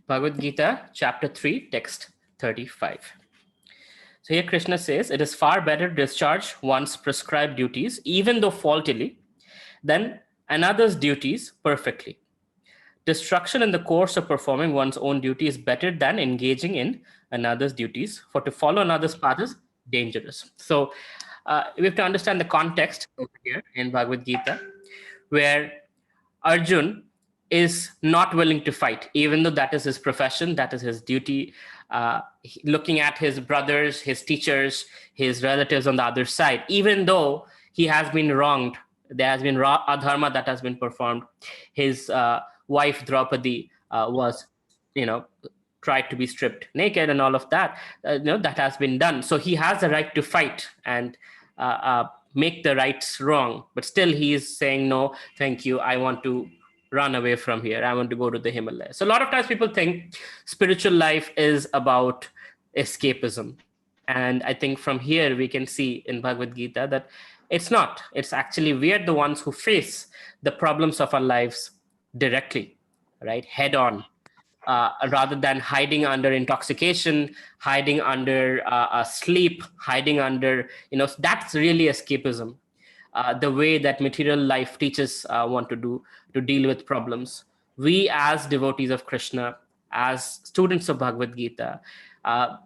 Bhagavad Gita Chapter 3, text 35. So here Krishna says, it is far better to discharge one's prescribed duties, even though faultily, than another's duties perfectly. Destruction in the course of performing one's own duty is better than engaging in another's duties, for to follow another's path is dangerous. So we have to understand the context over here in Bhagavad Gita, where Arjun is not willing to fight, even though that is his profession, that is his duty. Looking at his brothers, his teachers, his relatives on the other side, even though he has been wronged, there has been adharma that has been performed. His wife Draupadi was, tried to be stripped naked and all of that. That has been done. So he has the right to fight and make the rights wrong. But still, he is saying, no, thank you. I want to run away from here. I want to go to the Himalayas. So a lot of times people think spiritual life is about escapism. And I think from here we can see in Bhagavad Gita that it's not. It's actually we are the ones who face the problems of our lives directly, right? Head on, rather than hiding under intoxication, hiding under sleep, hiding under, that's really escapism. The way that material life teaches one to deal with problems. We as devotees of Krishna, as students of Bhagavad Gita,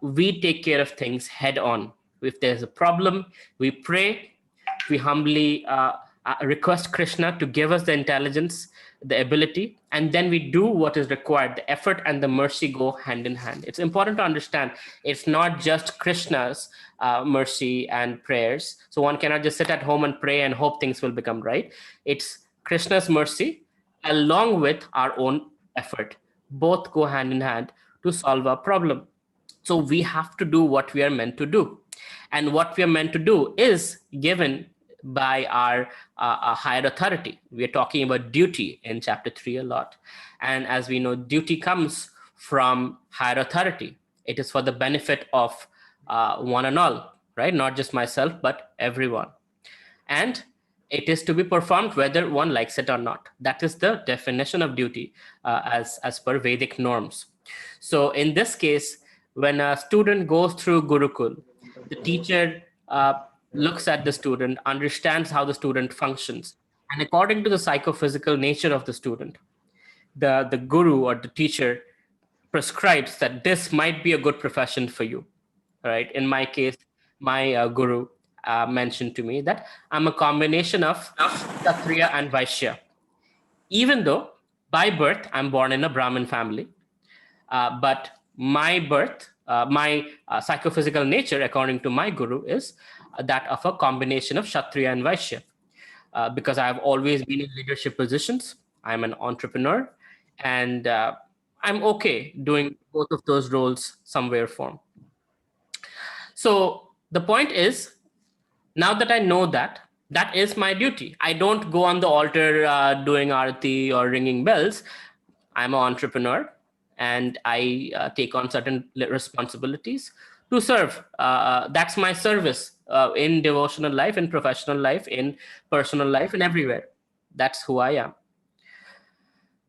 we take care of things head on. If there's a problem, we pray, we humbly request Krishna to give us the intelligence, the ability, and then we do what is required. The effort and the mercy go hand in hand. It's important to understand it's not just Krishna's mercy and prayers. So one cannot just sit at home and pray and hope things will become right. It's Krishna's mercy along with our own effort. Both go hand in hand to solve our problem. So we have to do what we are meant to do. And what we are meant to do is given by our higher authority. We are talking about duty in chapter 3 a lot. And as we know, duty comes from higher authority. It is for the benefit of one and all, right? Not just myself, but everyone. And it is to be performed whether one likes it or not. That is the definition of duty as per Vedic norms. So in this case, when a student goes through Gurukul, the teacher looks at the student, understands how the student functions. And according to the psychophysical nature of the student, the guru or the teacher prescribes that this might be a good profession for you, right? In my case, my guru mentioned to me that I'm a combination of Kshatriya and Vaishya. Even though by birth, I'm born in a Brahmin family, but my birth, my psychophysical nature, according to my guru, is that of a combination of Kshatriya and Vaishya. Because I have always been in leadership positions, I'm an entrepreneur, and I'm okay doing both of those roles somewhere form. So the point is, now that I know that, that is my duty. I don't go on the altar doing arati or ringing bells. I'm an entrepreneur and I take on certain responsibilities to serve. That's my service in devotional life, in professional life, in personal life, and everywhere. That's who I am.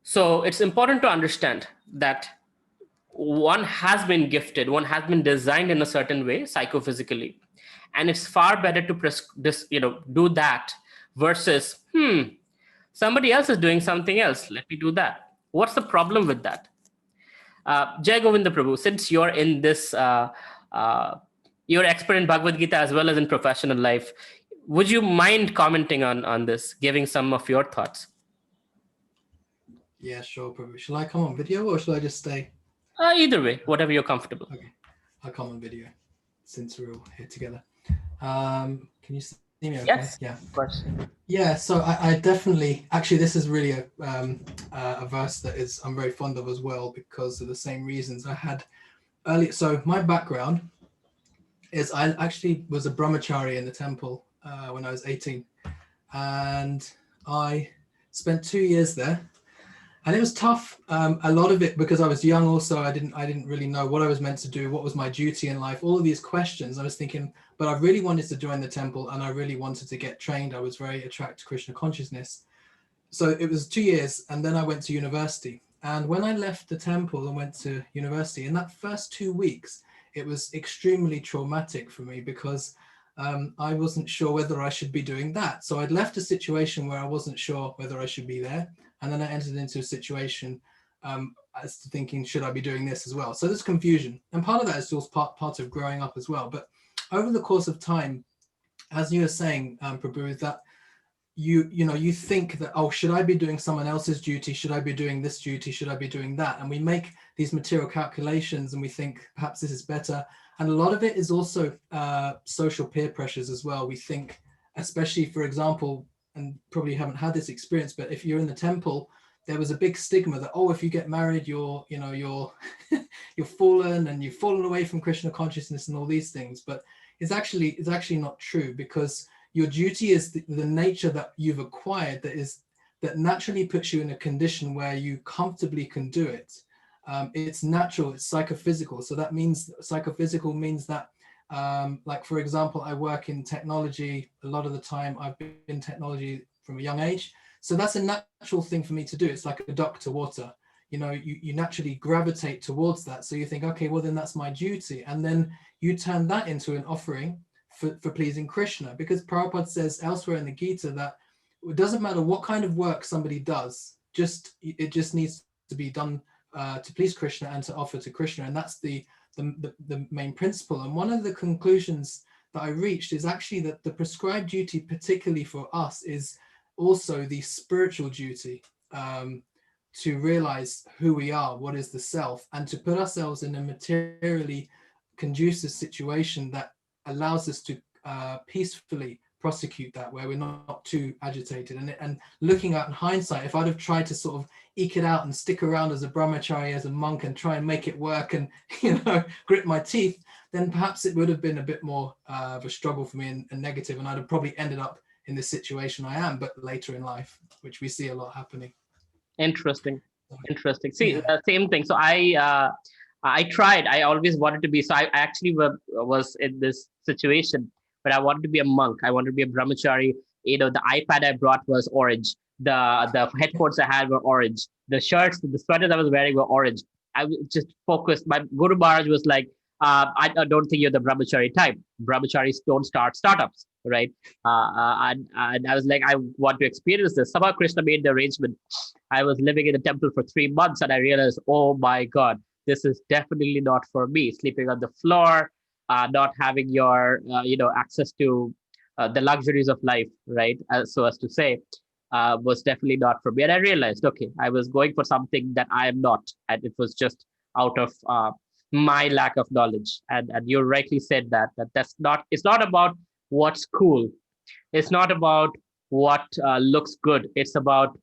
So it's important to understand that one has been gifted, one has been designed in a certain way psychophysically, and it's far better to do that versus somebody else is doing something else. Let me do that. What's the problem with that? Jai Govinda Prabhu, since you're in this, you're expert in Bhagavad Gita as well as in professional life, would you mind commenting on this, giving some of your thoughts? Yeah, sure, Prabhu. Shall I come on video or shall I just stay? Either way, whatever you're comfortable. Okay, I'll come on video since we're all here together. Can you see me okay? Yes, yeah, of course. Yeah, so I definitely, actually, this is really a verse that I'm very fond of as well because of the same reasons I had earlier. So my background is I actually was a brahmachari in the temple when I was 18, and I spent 2 years there. And it was tough, a lot of it because I was young also. I didn't really know what I was meant to do, what was my duty in life, all of these questions. I was thinking, but I really wanted to join the temple and I really wanted to get trained. I was very attracted to Krishna consciousness. So it was 2 years and then I went to university. And when I left the temple and went to university, in that first 2 weeks, it was extremely traumatic for me because I wasn't sure whether I should be doing that. So I'd left a situation where I wasn't sure whether I should be there. And then I entered into a situation as to thinking, should I be doing this as well? So there's confusion. And part of that is just part of growing up as well. But over the course of time, as you were saying, Prabhu, that you think that, oh, should I be doing someone else's duty? Should I be doing this duty? Should I be doing that? And we make these material calculations and we think perhaps this is better. And a lot of it is also social peer pressures as well. We think, especially for example, and probably haven't had this experience, but if you're in the temple, there was a big stigma that, oh, if you get married, you're you're fallen and you've fallen away from Krishna consciousness and all these things. But it's actually not true, because your duty is the nature that you've acquired that naturally puts you in a condition where you comfortably can do it. It's natural, it's psychophysical. So that means psychophysical means that, like, for example, I work in technology a lot of the time. I've been in technology from a young age. So that's a natural thing for me to do. It's like a duck to water. You naturally gravitate towards that. So you think, okay, well, then that's my duty. And then you turn that into an offering for pleasing Krishna, because Prabhupada says elsewhere in the Gita that it doesn't matter what kind of work somebody does, it just needs to be done to please Krishna and to offer to Krishna. And that's the main principle. And one of the conclusions that I reached is actually that the prescribed duty, particularly for us, is also the spiritual duty, to realize who we are, what is the self, and to put ourselves in a materially conducive situation that allows us to peacefully prosecute that, where we're not too agitated. And looking at in hindsight, if I'd have tried to sort of eke it out and stick around as a brahmachari, as a monk, and try and make it work and grit my teeth, then perhaps it would have been a bit more of a struggle for me and negative, and I'd have probably ended up in this situation I am, but later in life, which we see a lot happening. Interesting. See, same thing. So I tried. I always wanted to be. So I actually was in this situation, but I wanted to be a monk. I wanted to be a brahmachari. The iPad I brought was orange. The headphones I had were orange. The shirts, the sweaters I was wearing were orange. I was just focused. My Guru Maharaj was like, I don't think you're the brahmachari type. Brahmacharis don't start startups, right? And I was like, I want to experience this. Somehow Krishna made the arrangement. I was living in the temple for 3 months, and I realized, oh my God, this is definitely not for me. Sleeping on the floor, not having your, access to the luxuries of life, right? So as to say, was definitely not for me. And I realized, okay, I was going for something that I am not, and it was just out of my lack of knowledge. And you rightly said it's not about what's cool. It's not about what looks good. It's about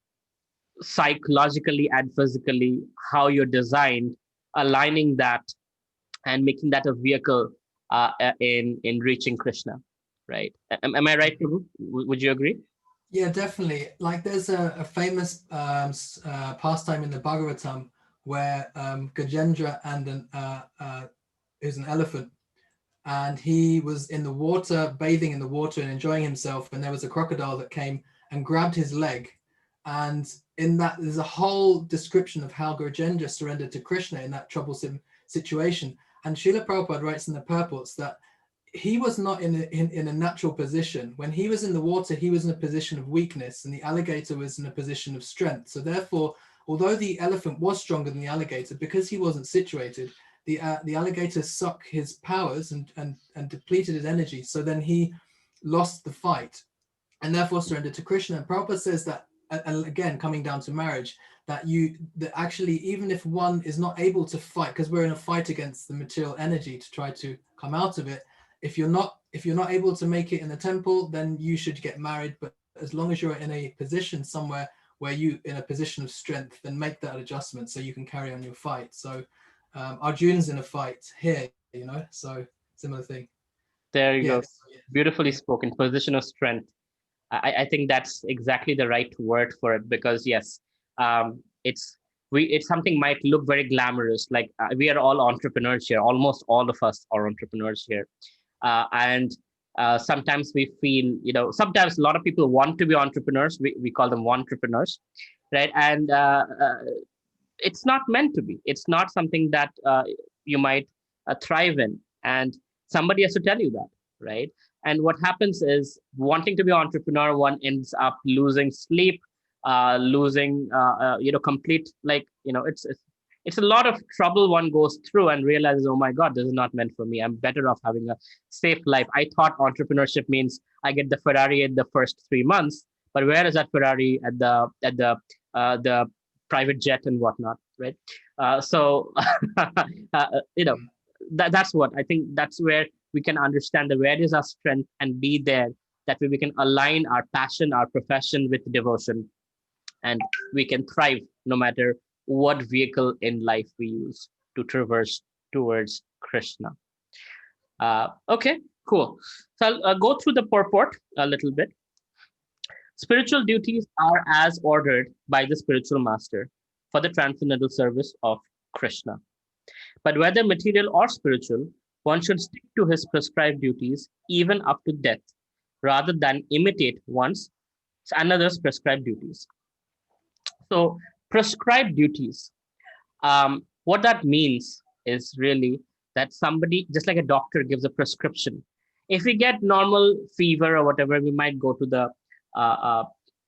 psychologically and physically how you're designed, aligning that and making that a vehicle in reaching Krishna, right? Am I right, Prabhu? Would you agree? Yeah, definitely. Like, there's a famous pastime in the Bhagavatam where Gajendra and is an elephant, and he was in the water, bathing in the water and enjoying himself, and there was a crocodile that came and grabbed his leg. And in that, there's a whole description of how Gajendra surrendered to Krishna in that troublesome situation. And Srila Prabhupada writes in the purports that he was not in a natural position. When he was in the water, he was in a position of weakness, and the alligator was in a position of strength. So therefore, although the elephant was stronger than the alligator, because he wasn't situated, the alligator sucked his powers and depleted his energy. So then he lost the fight and therefore surrendered to Krishna. And Prabhupada says that, and again, coming down to marriage, that actually, even if one is not able to fight, because we're in a fight against the material energy to try to come out of it, if you're not able to make it in the temple, then you should get married. But as long as you're in a position somewhere where you in a position of strength, then make that adjustment so you can carry on your fight. So Arjun's in a fight here, so similar thing. There you go. Beautifully spoken. Position of strength. I think that's exactly the right word for it, because yes, it's something might look very glamorous. Like we are all entrepreneurs here. Almost all of us are entrepreneurs here. And sometimes we feel, sometimes a lot of people want to be entrepreneurs. We call them entrepreneurs, right? And it's not meant to be. It's not something that you might thrive in. And somebody has to tell you that, right? And what happens is, wanting to be an entrepreneur, one ends up losing sleep, losing, complete, like, it's a lot of trouble one goes through and realizes, oh my God, this is not meant for me. I'm better off having a safe life. I thought entrepreneurship means I get the Ferrari in the first 3 months, but where is that Ferrari at the private jet and whatnot, right? So, that's what I think. That's where we can understand the where is our strength and be there. That way we can align our passion, our profession with devotion, and we can thrive no matter what vehicle in life we use to traverse towards Krishna. Okay, cool. So I'll go through the purport a little bit. Spiritual duties are as ordered by the spiritual master for the transcendental service of Krishna. But whether material or spiritual, one should stick to his prescribed duties even up to death, rather than imitate one's another's prescribed duties. So, prescribed duties, what that means is really that somebody, just like a doctor gives a prescription. If we get normal fever or whatever, we might go to the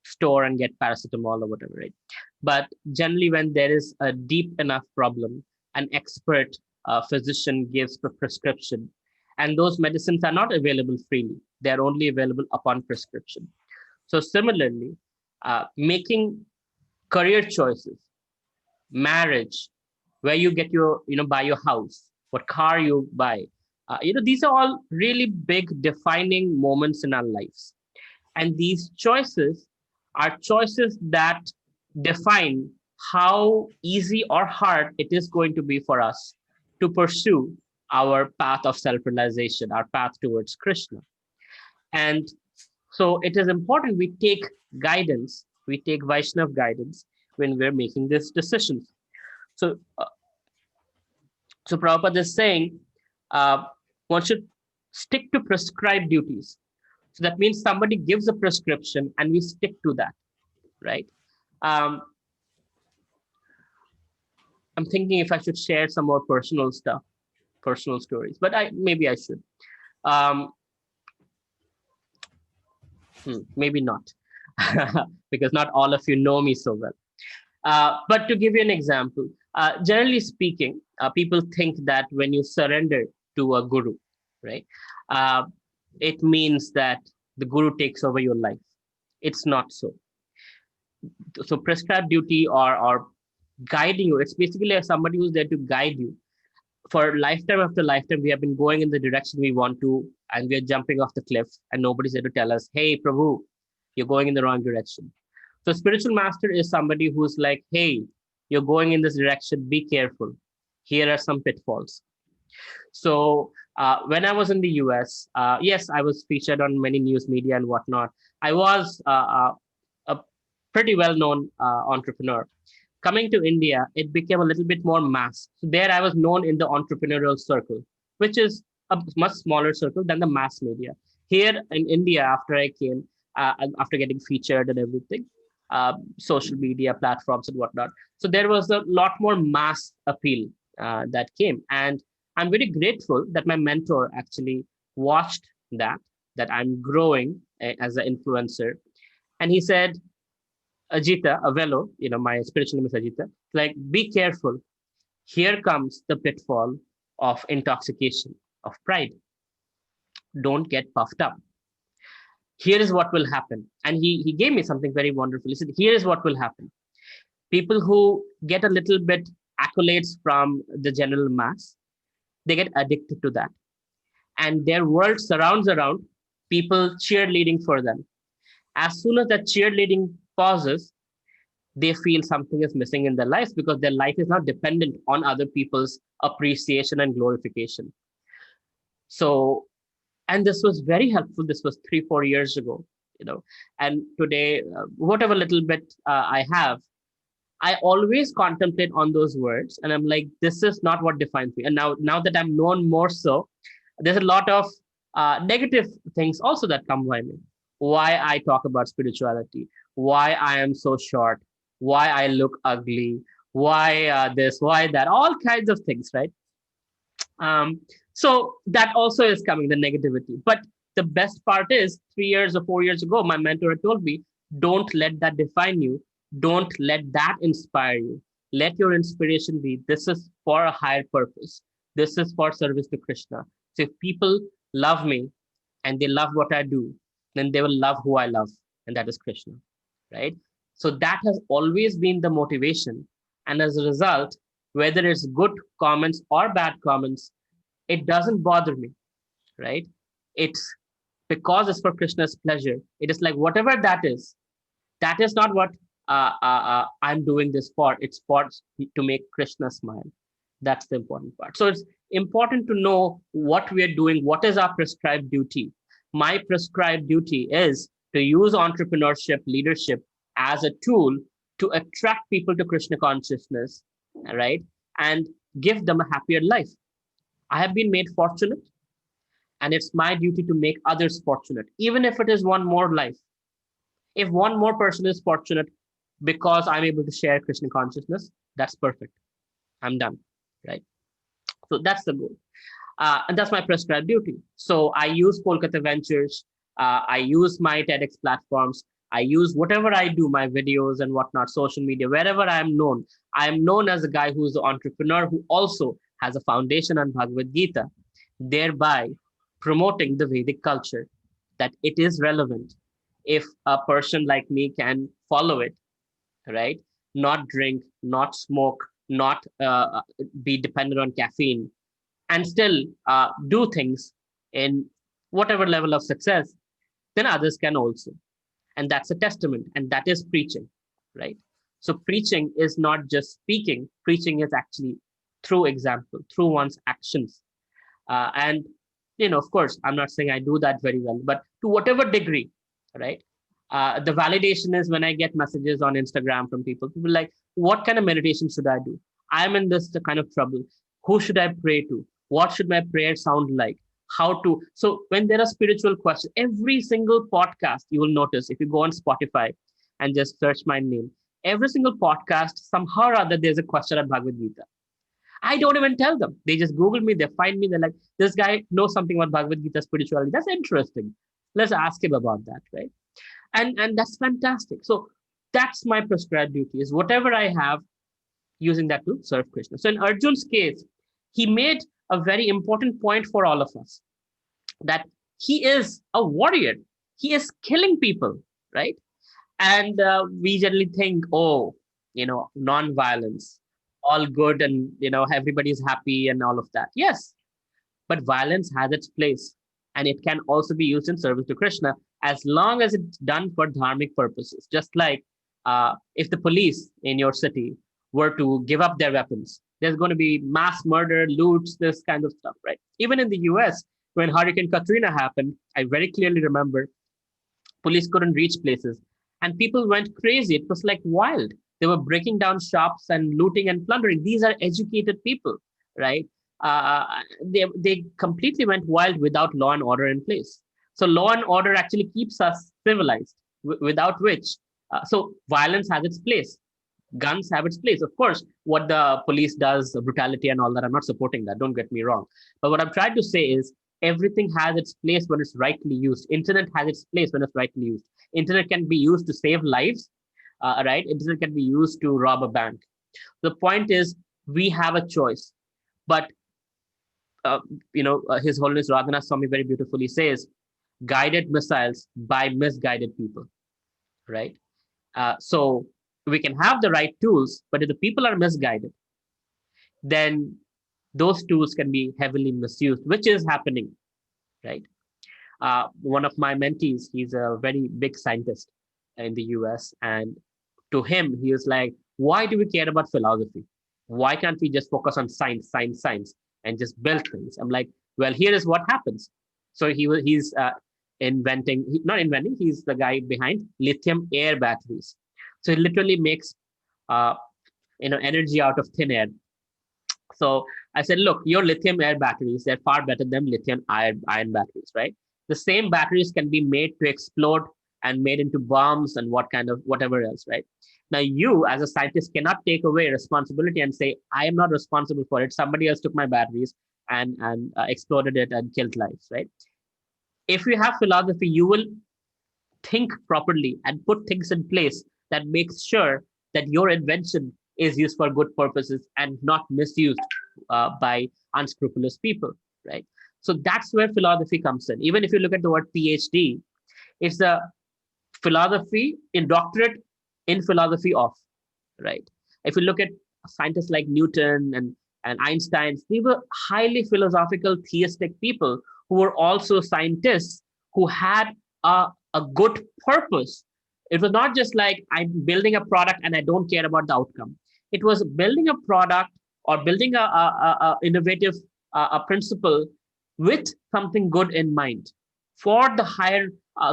store and get paracetamol or whatever, right? But generally, when there is a deep enough problem, an expert physician gives a prescription, and those medicines are not available freely. They are only available upon prescription. So similarly, making career choices, marriage, where you get your, buy your house, what car you buy, these are all really big defining moments in our lives. And these choices are choices that define how easy or hard it is going to be for us to pursue our path of self-realization, our path towards Krishna. And so it is important we take guidance, we take Vaishnav guidance when we're making these decisions. So, Prabhupada is saying one should stick to prescribed duties. So that means somebody gives a prescription and we stick to that, right? I'm thinking if I should share some more personal stuff, personal stories, but maybe I should. Maybe not, because not all of you know me so well. But to give you an example, generally speaking, people think that when you surrender to a guru, right, it means that the guru takes over your life. It's not so. So prescribed duty or guiding you, it's basically somebody who's there to guide you. For lifetime after lifetime, we have been going in the direction we want to, and we are jumping off the cliff, and nobody's there to tell us, hey, Prabhu, you're going in the wrong direction. So spiritual master is somebody who's like, hey, you're going in this direction, be careful. Here are some pitfalls. So when I was in the US, yes, I was featured on many news media and whatnot. I was a pretty well-known entrepreneur. Coming to India, it became a little bit more mass. So there I was known in the entrepreneurial circle, which is a much smaller circle than the mass media. Here in India, after I came, after getting featured and everything, social media platforms and whatnot. So there was a lot more mass appeal that came. And I'm very grateful that my mentor actually watched that I'm growing as an influencer. And he said, Ajita, Avelo, my spiritual name is Ajita, like, be careful. Here comes the pitfall of intoxication, of pride. Don't get puffed up. Here is what will happen. And he gave me something very wonderful. He said, here is what will happen. People who get a little bit accolades from the general mass, they get addicted to that. And their world surrounds around people cheerleading for them. As soon as that cheerleading pauses, they feel something is missing in their lives because their life is not dependent on other people's appreciation and glorification. So, and this was very helpful. This was 3-4 years ago, and today, whatever little bit I have, I always contemplate on those words, and I'm like, this is not what defines me. And now that I'm known more so, there's a lot of negative things also that come by me. Why I talk about spirituality, why I am so short, why I look ugly, Why this, why that, all kinds of things, right? So that also is coming, the negativity. But the best part is 3 years or 4 years ago, my mentor had told me, don't let that define you. Don't let that inspire you. Let your inspiration be, this is for a higher purpose. This is for service to Krishna. So if people love me and they love what I do, then they will love who I love, and that is Krishna, right? So that has always been the motivation. And as a result, whether it's good comments or bad comments, it doesn't bother me, right? It's because it's for Krishna's pleasure. It is like whatever that is not what I'm doing this for. It's for to make Krishna smile. That's the important part. So it's important to know what we are doing. What is our prescribed duty? My prescribed duty is to use entrepreneurship, leadership as a tool to attract people to Krishna consciousness, right? And give them a happier life. I have been made fortunate, and it's my duty to make others fortunate, even if it is one more life. If one more person is fortunate because I'm able to share Krishna consciousness, that's perfect. I'm done, right? So that's the goal. And that's my prescribed duty. So I use Kolkata Ventures. I use my TEDx platforms. I use whatever I do, my videos and whatnot, social media, wherever I am known as a guy who's an entrepreneur who also has a foundation on Bhagavad Gita, thereby promoting the Vedic culture, that it is relevant. If a person like me can follow it, right? Not drink, not smoke, not be dependent on caffeine, and still do things in whatever level of success, then others can also. And that's a testament, and that is preaching, right? So preaching is not just speaking, preaching is actually through example, through one's actions. And, of course, I'm not saying I do that very well, but to whatever degree, right? The validation is when I get messages on Instagram from people like, what kind of meditation should I do? I'm in this kind of trouble. Who should I pray to? What should my prayer sound like? How to? So when there are spiritual questions, every single podcast, you will notice if you go on Spotify and just search my name, every single podcast, somehow or other, there's a question on Bhagavad Gita. I don't even tell them. They just Google me, they find me, they're like, this guy knows something about Bhagavad Gita spirituality. That's interesting. Let's ask him about that, right? And that's fantastic. So that's my prescribed duty, is whatever I have, using that to serve Krishna. So in Arjun's case, he made a very important point for all of us, that he is a warrior. He is killing people, right? And we generally think, oh, non-violence, all good, and everybody's happy and all of that. Yes, but violence has its place, and it can also be used in service to Krishna, as long as it's done for dharmic purposes. Just like if the police in your city were to give up their weapons, there's going to be mass murder, loots, this kind of stuff, right? Even in the US, when Hurricane Katrina happened, I very clearly remember police couldn't reach places and people went crazy. It was like wild. They were breaking down shops and looting and plundering. These are educated people, right? They completely went wild without law and order in place. So law and order actually keeps us civilized, without which, so violence has its place. Guns have its place. Of course, what the police does, brutality and all that, I'm not supporting that. Don't get me wrong. But what I'm trying to say is everything has its place when it's rightly used. Internet has its place when it's rightly used. Internet can be used to save lives, right? Internet can be used to rob a bank. The point is, we have a choice. But, His Holiness Radhanath Swami very beautifully says, guided missiles by misguided people, right? So we can have the right tools, but if the people are misguided, then those tools can be heavily misused, which is happening, right? One of my mentees, he's a very big scientist in the US, and to him, he was like, why do we care about philosophy? Why can't we just focus on science, and just build things? I'm like, well, here is what happens. So he's not inventing, he's the guy behind lithium air batteries. So it literally makes energy out of thin air. So I said, look, your lithium air batteries, they're far better than lithium iron batteries, right? The same batteries can be made to explode and made into bombs and whatever else, right? Now, you as a scientist cannot take away responsibility and say, I am not responsible for it. Somebody else took my batteries and exploded it and killed lives, right? If you have philosophy, you will think properly and put things in place that makes sure that your invention is used for good purposes and not misused by unscrupulous people, right? So that's where philosophy comes in. Even if you look at the word PhD, it's a philosophy in doctorate in philosophy of, right? If you look at scientists like Newton and Einstein, they were highly philosophical, theistic people who were also scientists who had a good purpose. It was not just like I'm building a product and I don't care about the outcome. It was building a product or building a innovative a principle with something good in mind for the higher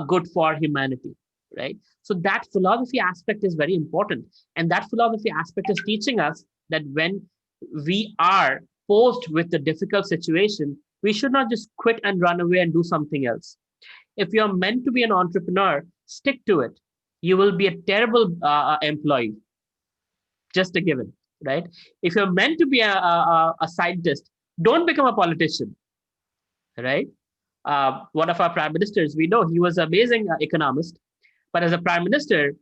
good for humanity, right? So that philosophy aspect is very important. And that philosophy aspect is teaching us that when we are posed with a difficult situation, we should not just quit and run away and do something else. If you're meant to be an entrepreneur, stick to it. You will be a terrible employee, just a given, right? If you're meant to be a scientist, don't become a politician, right? One of our prime ministers, we know he was an amazing economist, but as a prime minister,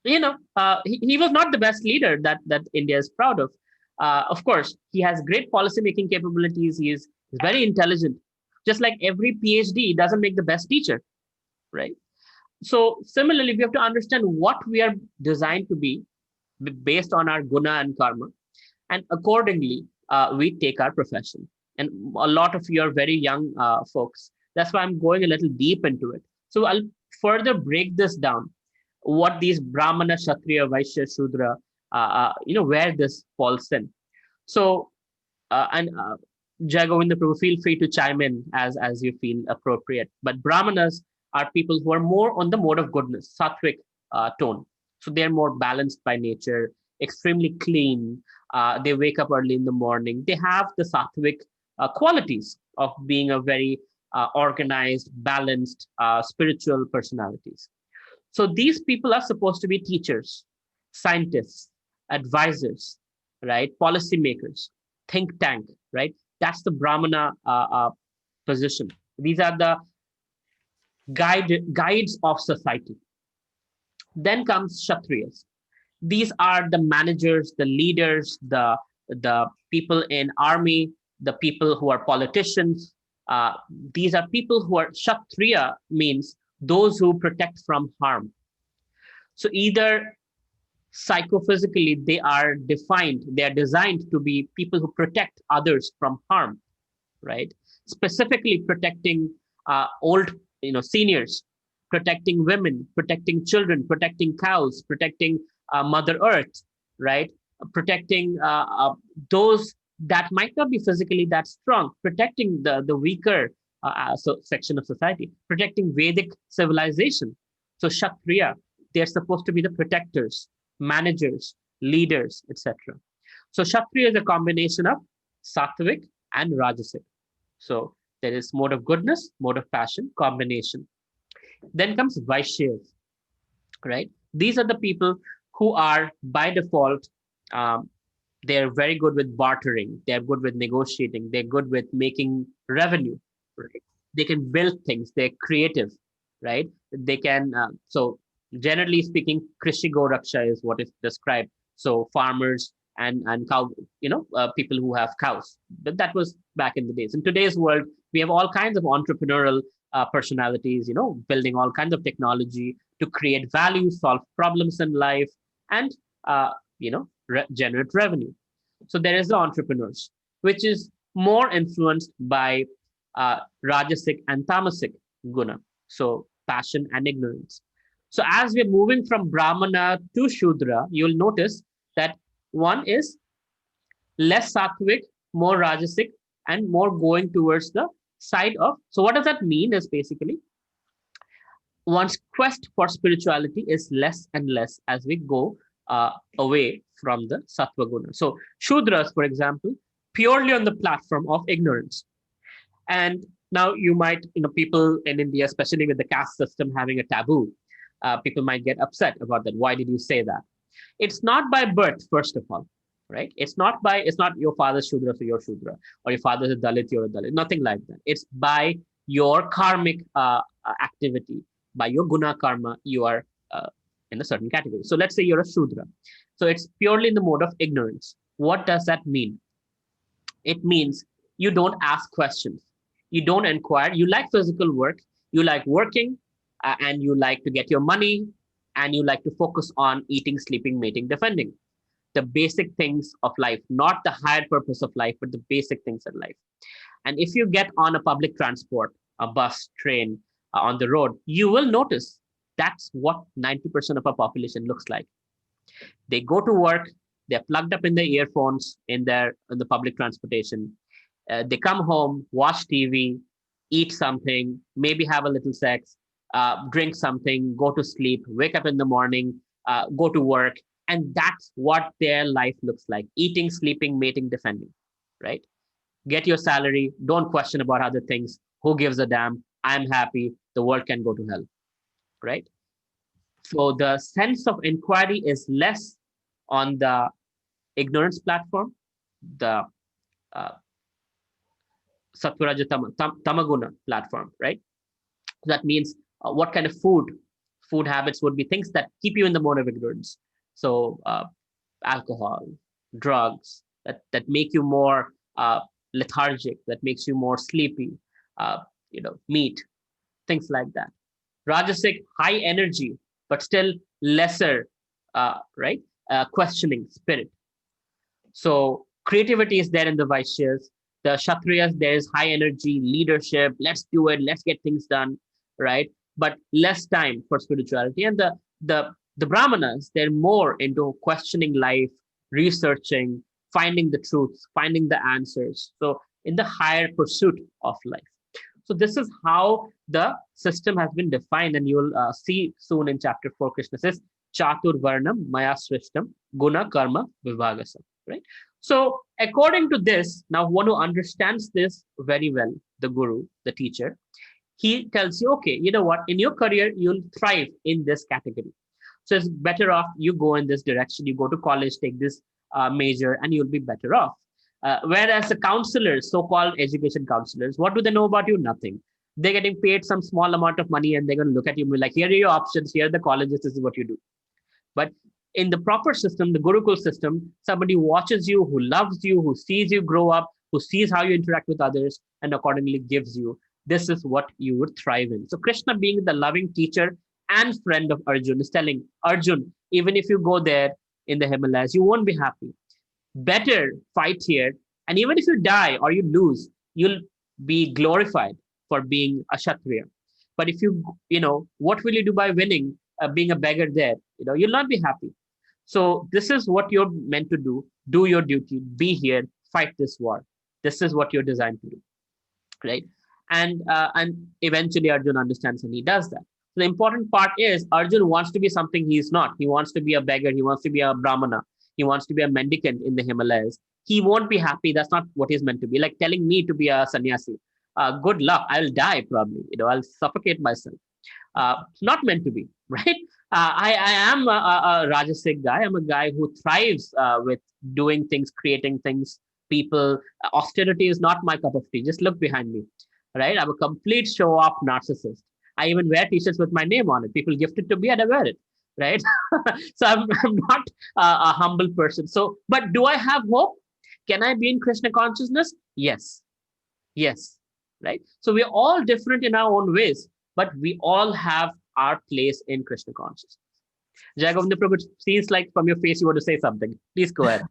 he was not the best leader that India is proud of. Of course, he has great policy making capabilities. He's very intelligent. Just like every PhD doesn't make the best teacher, right? So similarly, we have to understand what we are designed to be based on our guna and karma, and accordingly, we take our profession. And a lot of you are very young folks. That's why I'm going a little deep into it. So I'll further break this down. What these Brahmana, Kshatriya, Vaishya, Shudra, where this falls in. So, and Jai Govinda Prabhu, feel free to chime in as you feel appropriate. But Brahmanas are people who are more on the mode of goodness, sattvic tone. So they're more balanced by nature, extremely clean. They wake up early in the morning. They have the sattvic qualities of being a very organized, balanced, spiritual personalities. So these people are supposed to be teachers, scientists, advisors, right? Policymakers, think tank, right? That's the Brahmana position. These are the guides of society. Then comes Kshatriyas. These are the managers, the leaders, the people in army, the people who are politicians. These are people who are Kshatriya means those who protect from harm. So either psychophysically they are defined, they are designed to be people who protect others from harm, right? Specifically protecting old, seniors, protecting women, protecting children, protecting cows, protecting Mother Earth, right? Protecting those that might not be physically that strong, protecting the weaker section of society, protecting Vedic civilization. So Kshatriya, they're supposed to be the protectors, managers, leaders, etc. So Kshatriya is a combination of sattvic and rajasic. So there is mode of goodness, mode of passion, combination. Then comes Vaishyas, right? These are the people who are by default, they're very good with bartering. They're good with negotiating. They're good with making revenue, right? They can build things. They're creative, right? They can, so generally speaking, Krishi Goraksha is what is described. So farmers and cow, people who have cows. But that was back in the days. In today's world, we have all kinds of entrepreneurial personalities, building all kinds of technology to create value, solve problems in life, and generate revenue. So there is the entrepreneurs, which is more influenced by rajasic and tamasic guna. So passion and ignorance. So as we're moving from Brahmana to Shudra, you'll notice that one is less sattvic, more rajasic, and more going towards the side of. So what does that mean is basically one's quest for spirituality is less and less as we go away from the sattva guna. So Shudras, for example, purely on the platform of ignorance. And now you might, people in India, especially with the caste system having a taboo, People might get upset about that. Why did you say that? It's not by birth, first of all, right? It's not your father's Shudra, so you're Shudra, or your father's a Dalit, you're a Dalit. Nothing like that. It's by your karmic activity, by your guna karma, you are in a certain category. So let's say you're a Shudra. So it's purely in the mode of ignorance. What does that mean? It means you don't ask questions. You don't inquire. You like physical work. You like working, and you like to get your money, and you like to focus on eating, sleeping, mating, defending. The basic things of life, not the higher purpose of life, but the basic things in life. And if you get on a public transport, a bus, train, on the road, you will notice that's what 90% of our population looks like. They go to work, they're plugged up in their earphones in the public transportation. They come home, watch TV, eat something, maybe have a little sex, drink something, go to sleep, wake up in the morning, go to work. And that's what their life looks like: eating, sleeping, mating, defending, right? Get your salary, don't question about other things. Who gives a damn? I'm happy. The world can go to hell, right? So the sense of inquiry is less on the ignorance platform, the uh, Sattva Tamaguna platform, right? That means what kind of food habits would be things that keep you in the mode of ignorance. So alcohol, drugs that make you more lethargic, that makes you more sleepy, meat, things like that. Rajasic, high energy, but still lesser, right? Questioning spirit. So creativity is there in the Vaishyas. The Kshatriyas, there's high energy, leadership, let's do it, let's get things done, right? But less time for spirituality. And the Brahmanas, they're more into questioning life, researching, finding the truth, finding the answers. So in the higher pursuit of life. So this is how the system has been defined, and you will see soon in chapter 4, Krishna says, Chatur Varnam Maya Srishtam Guna Karma Vibhagasam, right? So according to this, now one who understands this very well, the guru, the teacher, he tells you, okay, you know what, in your career, you'll thrive in this category. So it's better off you go in this direction, you go to college, take this major, and you'll be better off. Whereas the counselors, so-called education counselors, what do they know about you? Nothing. They're getting paid some small amount of money, and they're going to look at you and be like, here are your options, here are the colleges, this is what you do. But in the proper system, the Gurukul system, somebody watches you, who loves you, who sees you grow up, who sees how you interact with others, and accordingly gives you. This is what you would thrive in. So Krishna, being the loving teacher and friend of Arjun, is telling Arjun, even if you go there in the Himalayas, you won't be happy. Better fight here. And even if you die or you lose, you'll be glorified for being a Kshatriya. But if what will you do by winning, being a beggar there? You'll not be happy. So this is what you're meant to do. Do your duty, be here, fight this war. This is what you're designed to do, right? And eventually Arjun understands and he does that. So the important part is Arjun wants to be something he's not. He wants to be a beggar. He wants to be a Brahmana. He wants to be a mendicant in the Himalayas. He won't be happy. That's not what he's meant to be. Like telling me to be a sannyasi. Good luck. I'll die probably. I'll suffocate myself. Not meant to be, right? I am a Rajasic guy. I'm a guy who thrives with doing things, creating things, people. Austerity is not my cup of tea. Just look behind me, right? I'm a complete show-off narcissist. I even wear t-shirts with my name on it. People gift it to me and I wear it, right? So I'm not a humble person. So, but do I have hope? Can I be in Krishna consciousness? Yes. Yes. Right? So we're all different in our own ways, but we all have our place in Krishna consciousness. Jagavinda Prabhu, it seems like from your face you want to say something. Please go ahead.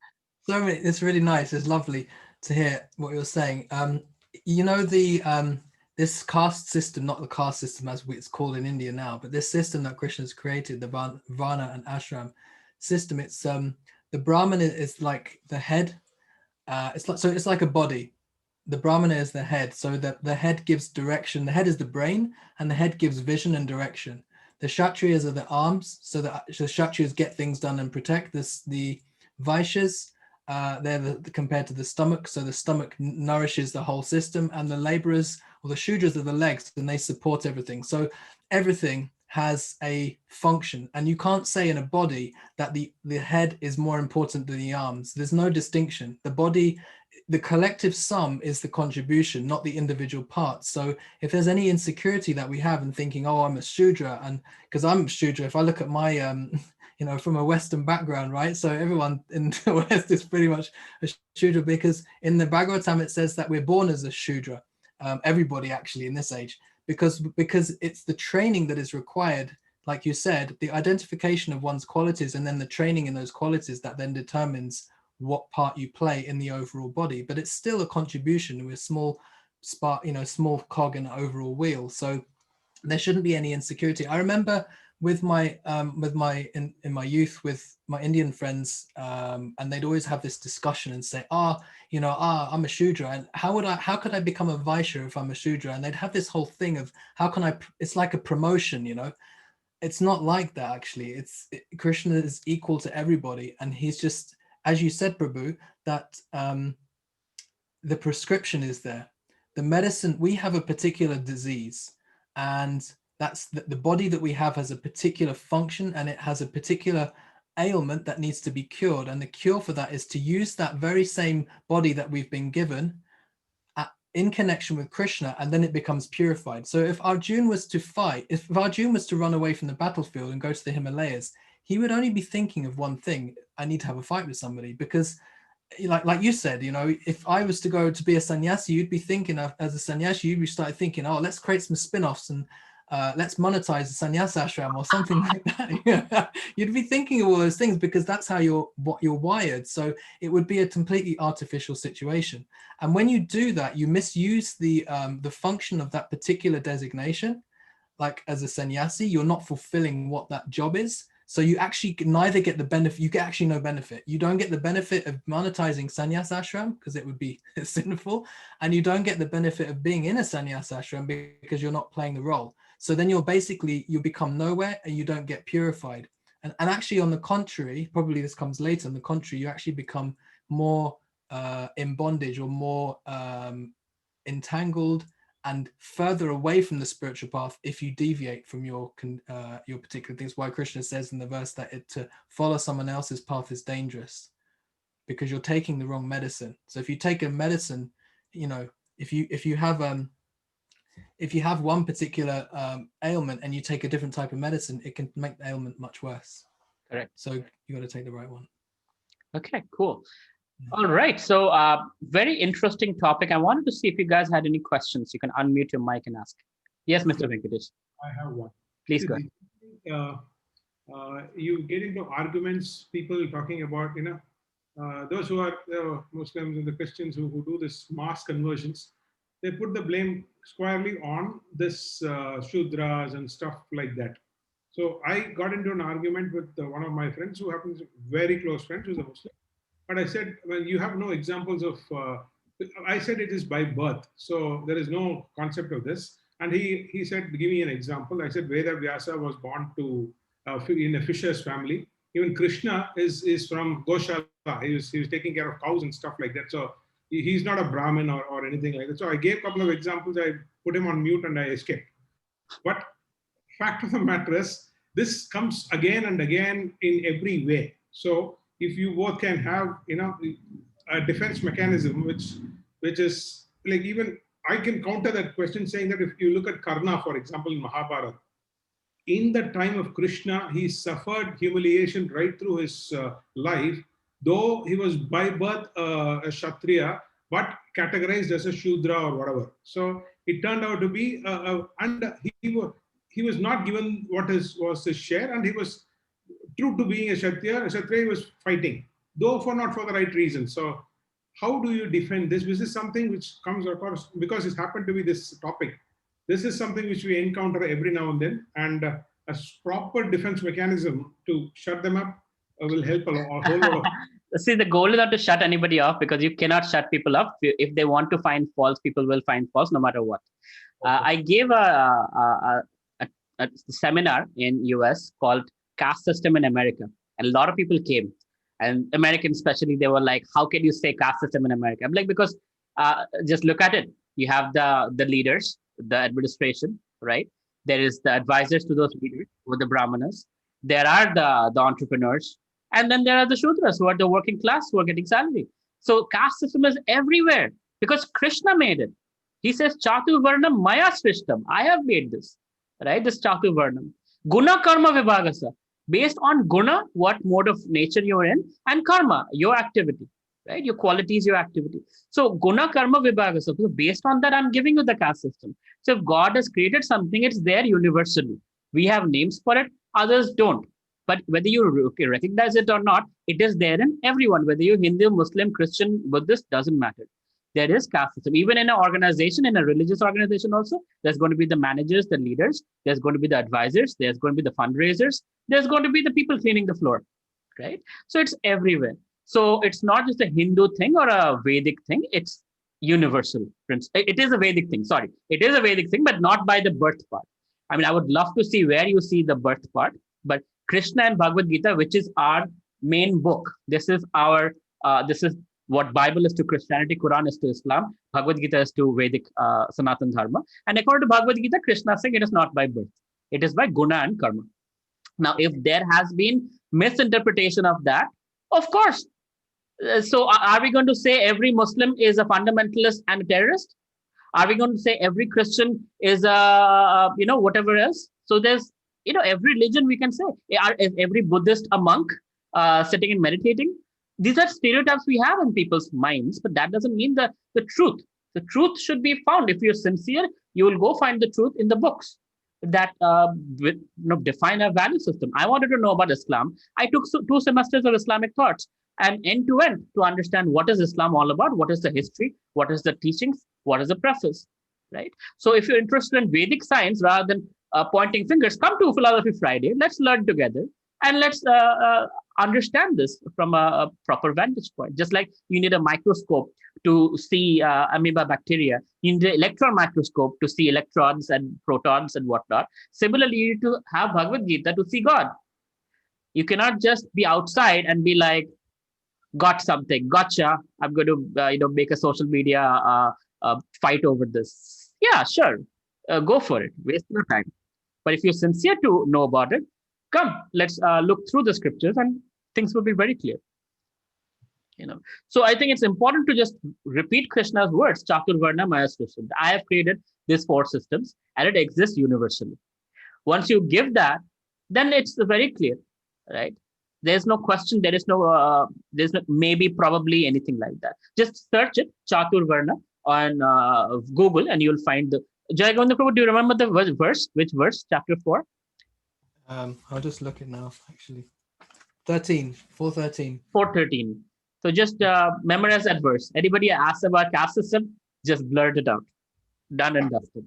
So it's really nice. It's lovely to hear what you're saying. This caste system, not the caste system as it's called in India now, but this system that Krishna's created, the Varna and Ashram system, it's the Brahmana is like the head. It's like a body. The Brahmana is the head, so that the head gives direction. The head is the brain, and the head gives vision and direction. The Kshatriyas are the arms, so that the Kshatriyas get things done and protect this. The Vaishyas, they're compared to the stomach, so the stomach nourishes the whole system, and the laborers or the Shudras are the legs, and they support everything. So everything has a function, and you can't say in a body that the head is more important than the arms. There's no distinction. The body, the collective sum is the contribution, not the individual parts. So if there's any insecurity that we have in thinking, oh, I'm a Shudra, and because I'm Shudra, if I look at my from a Western background, right? So everyone in the West is pretty much a Shudra, because in the Bhagavatam it says that we're born as a Shudra. Everybody actually in this age, because it's the training that is required, like you said, the identification of one's qualities, and then the training in those qualities that then determines what part you play in the overall body. But it's still a contribution. We're a small spark, small cog in an overall wheel. So there shouldn't be any insecurity. I remember with my in my youth with my Indian friends, and they'd always have this discussion and say, I'm a Shudra, and how could I become a Vaishya if I'm a Shudra? And they'd have this whole thing of it's like a promotion, It's not like that, actually. Krishna is equal to everybody, and he's just, as you said, Prabhu, that the prescription is there. The medicine, we have a particular disease, and that's the body that we have has a particular function, and it has a particular ailment that needs to be cured. And the cure for that is to use that very same body that we've been given in connection with Krishna, and then it becomes purified. So if Arjun was to fight, if Arjun was to run away from the battlefield and go to the Himalayas, he would only be thinking of one thing: I need to have a fight with somebody. Because like you said, if I was to go to be a sannyasi, you'd be thinking of, as a sannyasi, you'd be started thinking, oh, let's create some spin-offs and let's monetize the sannyasa ashram or something like that. You'd be thinking of all those things, because that's how you're wired. So it would be a completely artificial situation. And when you do that, you misuse the function of that particular designation. Like as a sannyasi, you're not fulfilling what that job is. So you actually neither get the benefit, you get actually no benefit. You don't get the benefit of monetizing sannyas ashram, because it would be sinful. And you don't get the benefit of being in a sannyas ashram, because you're not playing the role. So then you become nowhere, and you don't get purified. And actually, on the contrary, probably this comes later, on the contrary, you actually become more in bondage, or more entangled and further away from the spiritual path if you deviate from your particular things. Why Krishna says in the verse that to follow someone else's path is dangerous, because you're taking the wrong medicine. So if you take a medicine, if you have one particular ailment and you take a different type of medicine, it can make the ailment much worse. Correct. So you got to take the right one. Okay, cool. All right. So very interesting topic. I wanted to see if you guys had any questions. You can unmute your mic and ask. Yes, Mr. Venkatesh. I have one. Please go ahead. You get into arguments, people talking about, those who are Muslims and the Christians who do this mass conversions, they put the blame squarely on this Shudras and stuff like that. So I got into an argument with one of my friends who happens very close friend, who's a Muslim. But I said, well, you have no examples of, I said it is by birth. So there is no concept of this. And he said, give me an example. I said, Veda Vyasa was born in a fisher's family. Even Krishna is from Goshala. He was taking care of cows and stuff like that. So he's not a Brahmin or anything like that. So I gave a couple of examples. I put him on mute and I escaped. But fact of the matter is, this comes again and again in every way. So if you both can have, a defense mechanism, which is like, even I can counter that question saying that if you look at Karna, for example, in Mahabharata, in the time of Krishna, he suffered humiliation right through his life, though he was by birth a Kshatriya, but categorized as a Shudra or whatever. So it turned out to be, and he was not given what was his share, and he was true to being a Kshatriya. He was fighting, though not for the right reasons. So how do you defend this? This is something which comes across, because it happened to be this topic. This is something which we encounter every now and then, and a proper defense mechanism to shut them up will help a whole lot of. See, the goal is not to shut anybody off, because you cannot shut people up. If they want to find faults, people will find faults no matter what. Okay. I gave a seminar in US called Caste System in America, and a lot of people came, and Americans especially, they were like, how can you say caste system in America? I'm like, because just look at it. You have the leaders, the administration, right? There is the advisors to those leaders, who are the Brahmanas. There are the entrepreneurs. And then there are the Shudras, who are the working class, who are getting salary. So caste system is everywhere because Krishna made it. He says, Chatu Varnam Maya Srishtam. I have made this, right? This Chatu Varnam. Guna Karma Vibhagasa. Based on guna, what mode of nature you're in, and karma, your activity, right? Your qualities, your activity. So guna karma vibhaga. So based on that, I'm giving you the caste system. So if God has created something, it's there universally. We have names for it, others don't. But whether you recognize it or not, it is there in everyone. Whether you're Hindu, Muslim, Christian, Buddhist, doesn't matter. There is caste system. Even in an organization, in a religious organization also, there's going to be the managers, the leaders, there's going to be the advisors, there's going to be the fundraisers, there's going to be the people cleaning the floor, right? So it's everywhere. So it's not just a Hindu thing or a Vedic thing, it's universal. It is a Vedic thing, sorry. It is a Vedic thing, but not by the birth part. I mean, I would love to see where you see the birth part, but Krishna and Bhagavad Gita, which is our main book. This is what Bible is to Christianity, Quran is to Islam, Bhagavad Gita is to Vedic Sanatan Dharma. And according to Bhagavad Gita, Krishna is saying it is not by birth. It is by guna and karma. Now, if there has been misinterpretation of that, of course. So are we going to say every Muslim is a fundamentalist and a terrorist? Are we going to say every Christian is a, whatever else? So there's, every religion we can say. Is every Buddhist a monk sitting and meditating? These are stereotypes we have in people's minds, but that doesn't mean the truth. The truth should be found. If you're sincere, you will go find the truth in the books that define our value system. I wanted to know about Islam. I took 2 semesters of Islamic thoughts and end to end to understand what is Islam all about, what is the history, what is the teachings, what is the preface, right? So if you're interested in Vedic science rather than pointing fingers, come to Philosophy Friday. Let's learn together and let's understand this from a proper vantage point. Just like you need a microscope to see amoeba bacteria, you need an electron microscope to see electrons and protons and whatnot. Similarly, you need to have Bhagavad Gita to see God. You cannot just be outside and be like, got something, gotcha, I'm going to make a social media fight over this. Yeah, sure, go for it, waste your time. But if you're sincere to know about it, come, let's look through the scriptures and things will be very clear. So I think it's important to just repeat Krishna's words, Chaturvarna Maya Srishtam. I have created these 4 systems and it exists universally. Once you give that, then it's very clear, right? There's no question, there's no maybe, probably, anything like that. Just search it, Chaturvarna, on Google, and you'll find the. Jai Govinda Prabhu, do you remember the verse? Which verse? Chapter 4? I'll just look it now, actually. 413. 413. So just memorize that verse. Anybody asks about caste system, just blurt it out. Done and dusted.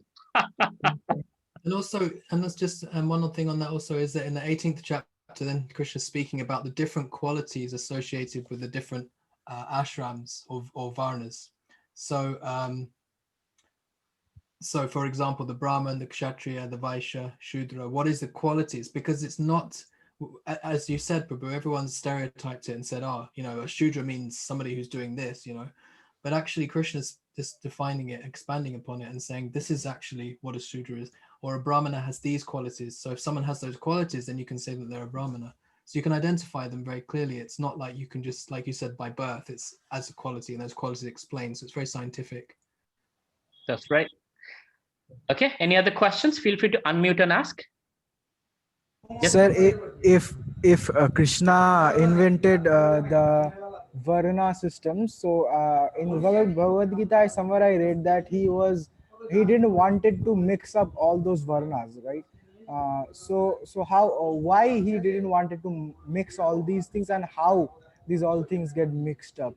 And also, and that's just one other thing on that also is that in the 18th chapter, then Krishna's speaking about the different qualities associated with the different ashrams or varnas. So for example, the Brahman, the Kshatriya, the Vaishya, Shudra, what is the qualities? Because it's not, as you said, Prabhu, everyone's stereotyped it and said, a Shudra means somebody who's doing this, but actually Krishna's just defining it, expanding upon it and saying, this is actually what a Shudra is, or a Brahmana has these qualities. So if someone has those qualities, then you can say that they're a Brahmana. So you can identify them very clearly. It's not like you can just, like you said, by birth, it's as a quality and those qualities explained. So it's very scientific. That's right. Okay, any other questions? Feel free to unmute and ask. Yes. Sir, if Krishna invented the Varna system, so in Bhagavad Gita, somewhere I read that he didn't wanted to mix up all those Varnas, right? So why he didn't wanted to mix all these things and how these all things get mixed up?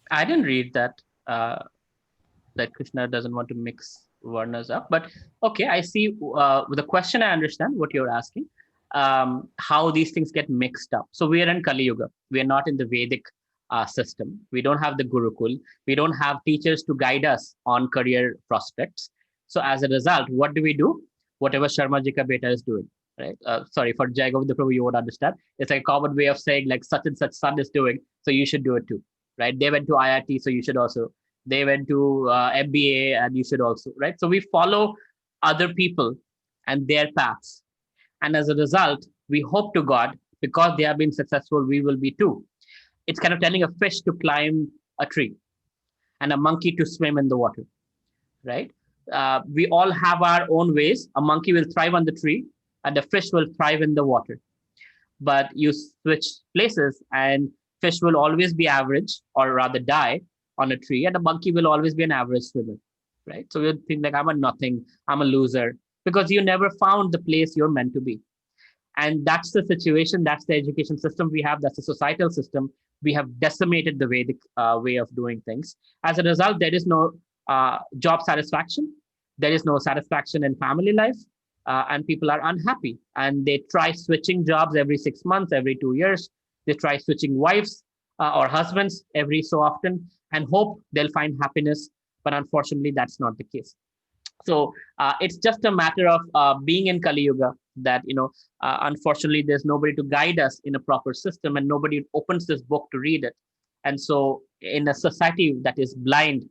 I didn't read that that Krishna doesn't want to mix Varnas up, but okay, I see the question. I understand what you're asking. How these things get mixed up. So we are in Kali Yuga. We are not in the Vedic system. We don't have the Gurukul. We don't have teachers to guide us on career prospects. So as a result, what do? Whatever Sharma Ji ka beta is doing, right? Sorry, for Jai Govinda Prabhu, you would understand. It's like a common way of saying like such and such son is doing, so you should do it too, right? They went to IIT, so you should also. They went to MBA and you should also, right? So we follow other people and their paths. And as a result, we hope to God, because they have been successful, we will be too. It's kind of telling a fish to climb a tree and a monkey to swim in the water, right? We all have our own ways. A monkey will thrive on the tree, and a fish will thrive in the water. But you switch places, and fish will always be average, or rather die on a tree, and a monkey will always be an average swimmer, right? So you think like, I'm a nothing, I'm a loser, because you never found the place you're meant to be. And that's the situation, that's the education system we have, that's the societal system. We have decimated the Vedic way of doing things. As a result, there is no job satisfaction, there is no satisfaction in family life, and people are unhappy. And they try switching jobs every 6 months, every 2 years. They try switching wives or husbands every so often and hope they'll find happiness. But unfortunately, that's not the case. So it's just a matter of being in Kali Yuga, that, unfortunately, there's nobody to guide us in a proper system, and nobody opens this book to read it. And so in a society that is blind,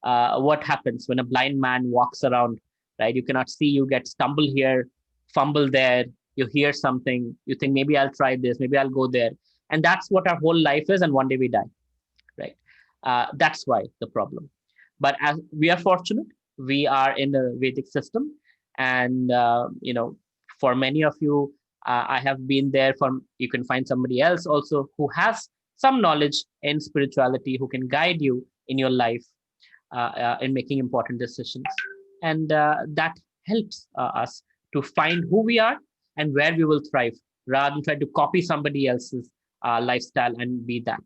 what happens when a blind man walks around, right? You cannot see, you get stumble here, fumble there, you hear something, you think, maybe I'll try this, maybe I'll go there. And that's what our whole life is. And one day we die, right? That's why the problem. But as we are fortunate, we are in the Vedic system. And, for many of you, I have been there. You can find somebody else also who has some knowledge in spirituality, who can guide you in your life in making important decisions. And that helps us to find who we are and where we will thrive, rather than try to copy somebody else's lifestyle and be that.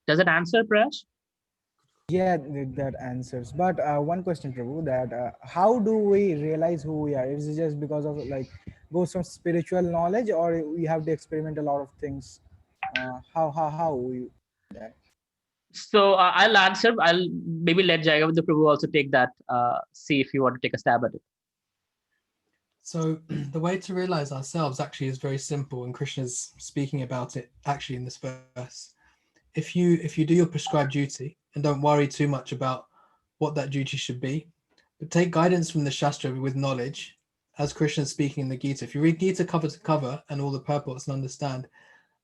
Does it answer, Prash? Yeah, that answers. But one question, Prabhu, that how do we realize who we are? Is it just because of goes from spiritual knowledge, or we have to experiment a lot of things? How we that? So I'll answer. I'll maybe let Jayavardhan Prabhu also take that. See if you want to take a stab at it. So the way to realize ourselves actually is very simple, and Krishna's speaking about it actually in this verse. If you do your prescribed duty and don't worry too much about what that duty should be, but take guidance from the Shastra with knowledge, as Krishna is speaking in the Gita. If you read Gita cover to cover and all the purports and understand,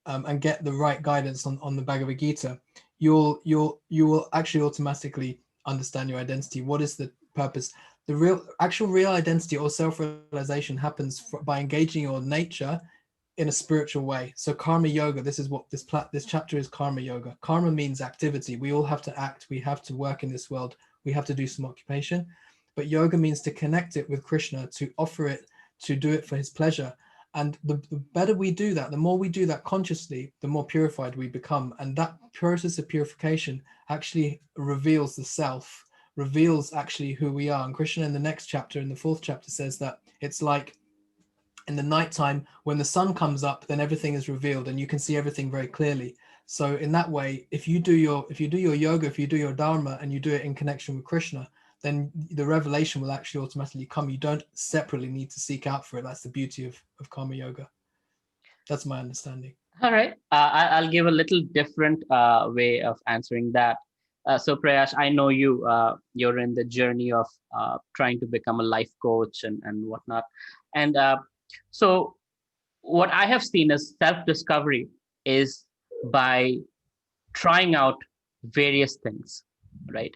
and get the right guidance on the Bhagavad Gita, you will actually automatically understand your identity. What is the purpose? The real identity or self-realization happens by engaging your nature in a spiritual way. So karma yoga, this is what this chapter is. Karma yoga. Karma means activity. We all have to act. We have to work in this world. We have to do some occupation. But yoga means to connect it with Krishna, to offer it, to do it for his pleasure. And the better we do that, the more we do that consciously, the more purified we become. And that process of purification actually reveals the self, reveals actually who we are. And Krishna in the next chapter, in the 4th chapter, says that it's like in the nighttime when the sun comes up, then everything is revealed and you can see everything very clearly. So in that way, if you do your yoga, if you do your dharma and you do it in connection with Krishna, then the revelation will actually automatically come. You don't separately need to seek out for it. That's the beauty of karma yoga. That's my understanding. All right. I'll give a little different way of answering that. So Prayash, I know you're in the journey of trying to become a life coach and whatnot. And so what I have seen is self-discovery is by trying out various things, right?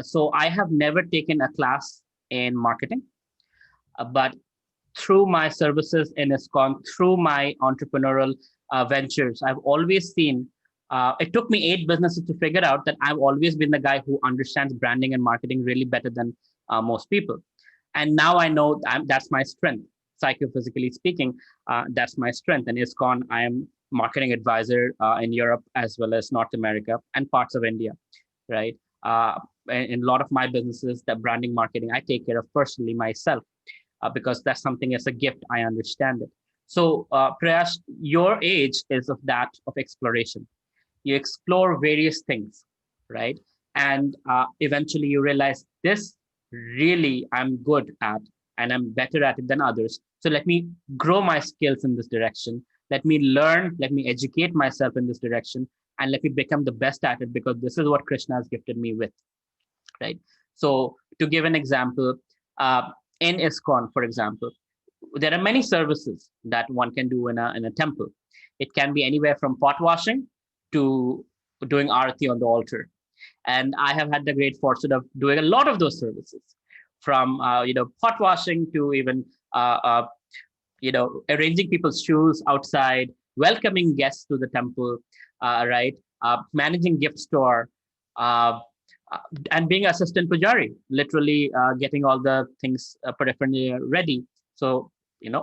So I have never taken a class in marketing, but through my services in ISKCON, through my entrepreneurial ventures, I've always seen, it took me 8 businesses to figure out that I've always been the guy who understands branding and marketing really better than most people. And now I know that's my strength. Psychophysically speaking, that's my strength. In ISKCON, I am marketing advisor in Europe as well as North America and parts of India, right? In a lot of my businesses, the branding, marketing, I take care of personally myself because that's something as a gift, I understand it. So Prayash, your age is of that of exploration. You explore various things, right? And eventually you realize this really I'm good at and I'm better at it than others. So let me grow my skills in this direction. Let me learn, let me educate myself in this direction, and let me become the best at it because this is what Krishna has gifted me with, right? So to give an example, in ISKCON, for example, there are many services that one can do in a temple. It can be anywhere from pot washing to doing arati on the altar. And I have had the great fortune of doing a lot of those services, from pot washing to even arranging people's shoes outside, welcoming guests to the temple, right? Managing gift store, uh, uh, and being assistant pujari, literally getting all the things paraphernalia ready. So,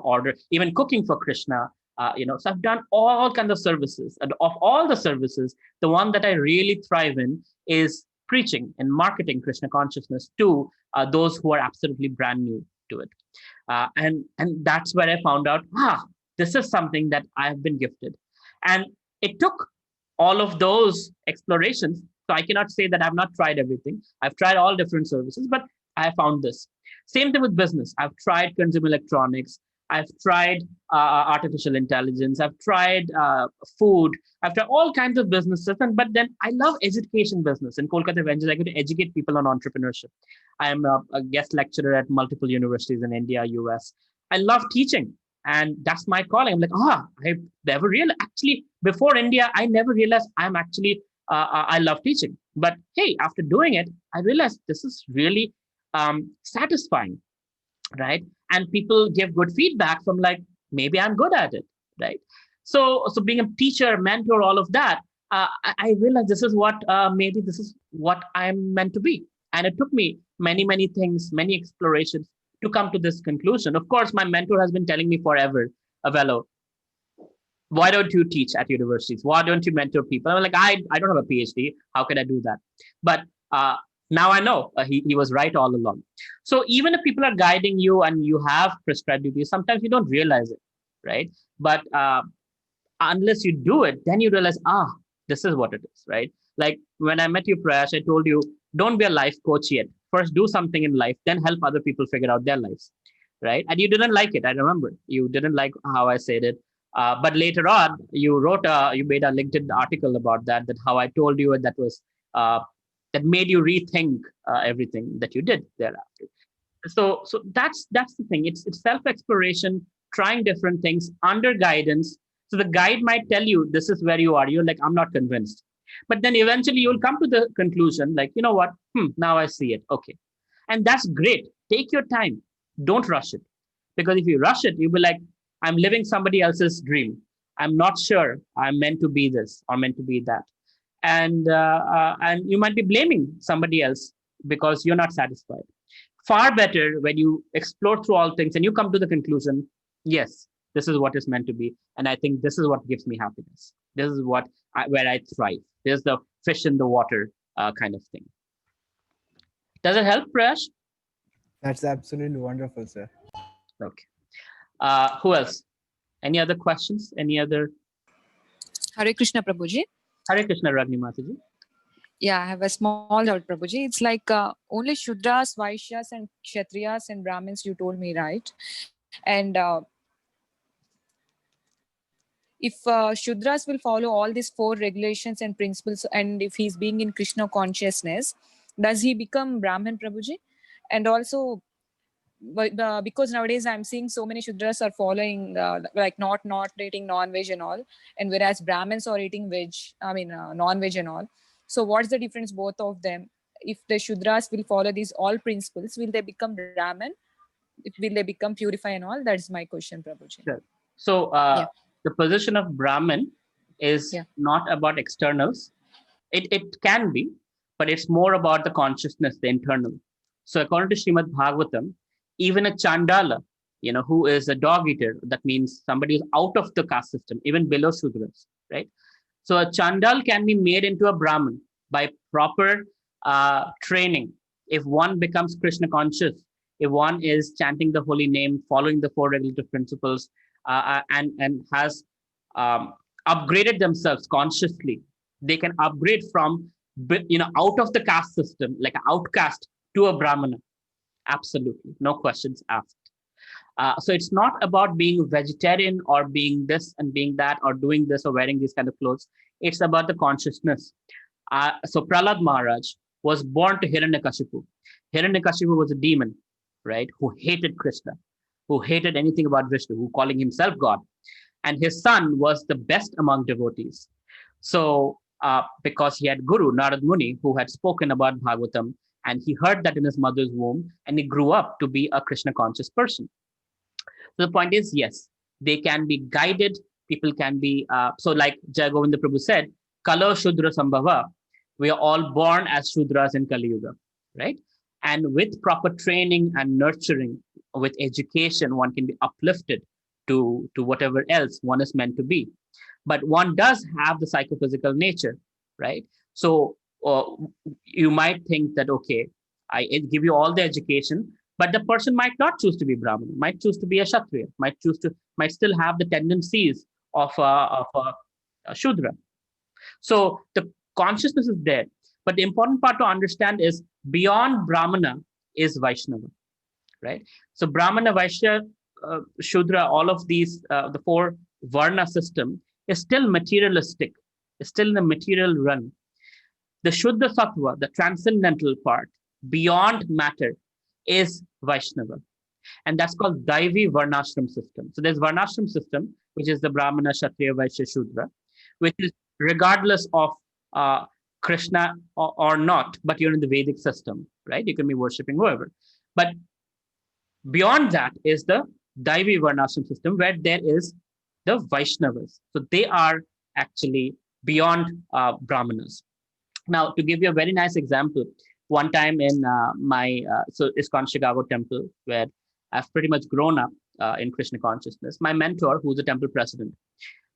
order, even cooking for Krishna. So I've done all kinds of services, and of all the services, the one that I really thrive in is preaching and marketing Krishna consciousness to those who are absolutely brand new to it. And that's where I found out, this is something that I have been gifted. And it took all of those explorations. So I cannot say that I've not tried everything. I've tried all different services, but I found this. Same thing with business. I've tried consumer electronics. I've tried artificial intelligence. I've tried food. I've tried all kinds of businesses. But then I love education business. In Kolkata Ventures, I get to educate people on entrepreneurship. I am a guest lecturer at multiple universities in India, US. I love teaching. And that's my calling. I'm like, I never realized. Actually, before India, I never realized I'm actually, I love teaching. But hey, after doing it, I realized this is really satisfying, right? And people give good feedback from like, maybe I'm good at it, right? So being a teacher, mentor, all of that, I realized this is what, maybe this is what I'm meant to be. And it took me many things, many explorations to come to this conclusion. Of course, my mentor has been telling me forever, Avelo, why don't you teach at universities? Why don't you mentor people? I'm like, I don't have a PhD. How can I do that? But now I know he was right all along. So even if people are guiding you and you have prescribed duties, sometimes you don't realize it, right? But unless you do it, then you realize, this is what it is, right? Like when I met you, Prayash, I told you, don't be a life coach yet. First, do something in life, then help other people figure out their lives, right? And you didn't like it. I remember you didn't like how I said it. But later on, you made a LinkedIn article about that how I told you that was, that made you rethink everything that you did thereafter. So that's the thing. It's self-exploration, trying different things under guidance. So the guide might tell you, this is where you are. You're like, I'm not convinced. But then eventually you'll come to the conclusion, like, you know what? Now I see it. Okay. And that's great. Take your time. Don't rush it. Because if you rush it, you'll be like, I'm living somebody else's dream. I'm not sure I'm meant to be this or meant to be that. And you might be blaming somebody else because you're not satisfied. Far better when you explore through all things and you come to the conclusion, yes, this is what is meant to be. And I think this is what gives me happiness. This is where I thrive. There's the fish in the water kind of thing. Does it help, Prash? That's absolutely wonderful, sir. Okay. Who else? Any other questions? Any other? Hare Krishna, Prabhuji. Hare Krishna, Ragni Mataji. Yeah, I have a small doubt, Prabhuji. It's like only Shudras, Vaishyas, and Kshatriyas and Brahmins, you told me, right? And if Shudras will follow all these 4 regulations and principles, and if he's being in Krishna consciousness, does he become Brahmin, Prabhuji? And also, because nowadays I'm seeing so many Shudras are following like not eating non-veg and all, and whereas Brahmins are eating veg, non-veg and all. So what's the difference both of them? If the Shudras will follow these all principles, will they become Brahmin? Will they become purify and all? That's my question, Prabhuji. Sure. So the position of Brahmin is not about externals. It can be, but it's more about the consciousness, the internal. So according to Srimad Bhagavatam, even a Chandala, who is a dog eater, that means somebody who's out of the caste system, even below Sudras, right? So a Chandal can be made into a Brahmin by proper training. If one becomes Krishna conscious, if one is chanting the holy name, following the 4 regulative principles, and has upgraded themselves consciously, they can upgrade from out of the caste system, like an outcast, to a Brahmana. Absolutely, no questions asked. So it's not about being vegetarian or being this and being that or doing this or wearing these kind of clothes. It's about the consciousness. So Prahlad Maharaj was born to Hiranyakashipu. Hiranyakashipu was a demon. right? Who hated Krishna, who hated anything about Vishnu, who calling himself God. And his son was the best among devotees. So, because he had Guru, Narad Muni, who had spoken about Bhagavatam, and he heard that in his mother's womb, and he grew up to be a Krishna conscious person. So the point is, yes, they can be guided. People can be, so like Jai Govinda Prabhu said, Kalo Shudra Sambhava, we are all born as Shudras in Kali Yuga, right? And with proper training and nurturing, with education, one can be uplifted to whatever else one is meant to be. But one does have the psychophysical nature, right? So you might think that, okay, I give you all the education, but the person might not choose to be Brahmin, might choose to be a Kshatriya, might still have the tendencies of a Shudra. So the consciousness is there. But the important part to understand is beyond Brahmana is Vaishnava, right? So Brahmana, Vaishya, Shudra, all of these, the four Varna system is still materialistic, is still in the material run. The Shuddha Sattva, the transcendental part, beyond matter, is Vaishnava. And that's called Daivi Varnashram system. So there's Varnashram system, which is the Brahmana, Kshatriya, Vaishya, Shudra, which is regardless of Krishna or not, but you're in the Vedic system, right? You can be worshipping whoever. But beyond that is the Daivi Varnashram system, where there is the Vaishnavas. So they are actually beyond Brahmanas. Now, to give you a very nice example, one time in my ISKCON Chicago temple, where I've pretty much grown up in Krishna consciousness, my mentor, who's the temple president,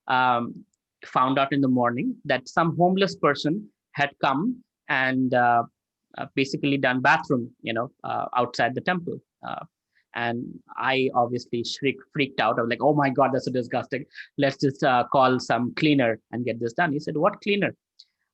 found out in the morning that some homeless person had come and basically done bathroom, outside the temple. And I obviously freaked out. I was like, oh my God, that's so disgusting. Let's just call some cleaner and get this done. He said, what cleaner?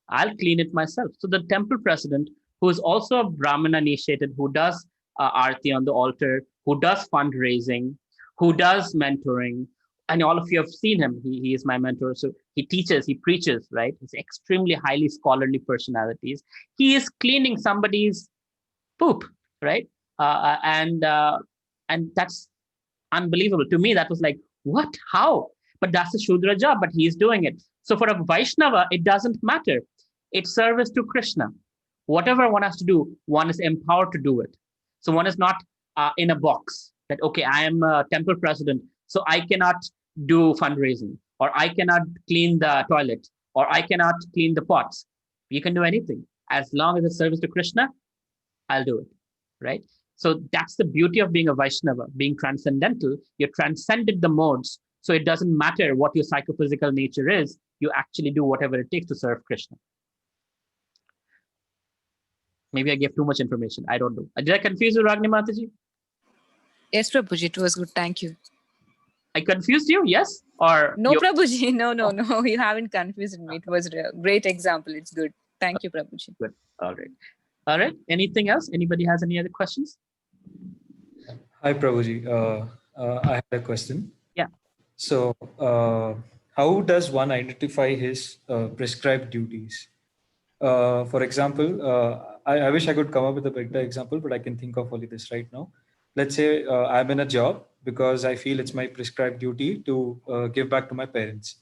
I'll clean it myself. So the temple president, who is also a Brahmana initiated, who does arti on the altar, who does fundraising, who does mentoring, and all of you have seen him. He is my mentor. So he teaches, he preaches, right? He's extremely highly scholarly personalities. He is cleaning somebody's poop, right? And that's unbelievable. To me, that was like, what? How? But that's a Shudra job, but he's doing it. So for a Vaishnava, it doesn't matter. It's service to Krishna. Whatever one has to do, one is empowered to do it. So one is not in a box that, okay, I am a temple president, so I cannot do fundraising, or I cannot clean the toilet, or I cannot clean the pots. You can do anything. As long as it's service to Krishna, I'll do it, right? So that's the beauty of being a Vaishnava, being transcendental. You transcended the modes. So it doesn't matter what your psychophysical nature is. You actually do whatever it takes to serve Krishna. Maybe I gave too much information. I don't know. Did I confuse you, Ragni Mataji? Yes, Prabhuji, it was good. Thank you. I confused you? Yes? Or no, Prabhuji. No. You haven't confused me. It was a great example. It's good. Thank you, Prabhuji. Good. All right. Anything else? Anybody has any other questions? Hi, Prabhuji. I had a question. Yeah. So, how does one identify his prescribed duties? For example, I wish I could come up with a better example, but I can think of only this right now. Let's say I'm in a job because I feel it's my prescribed duty to give back to my parents.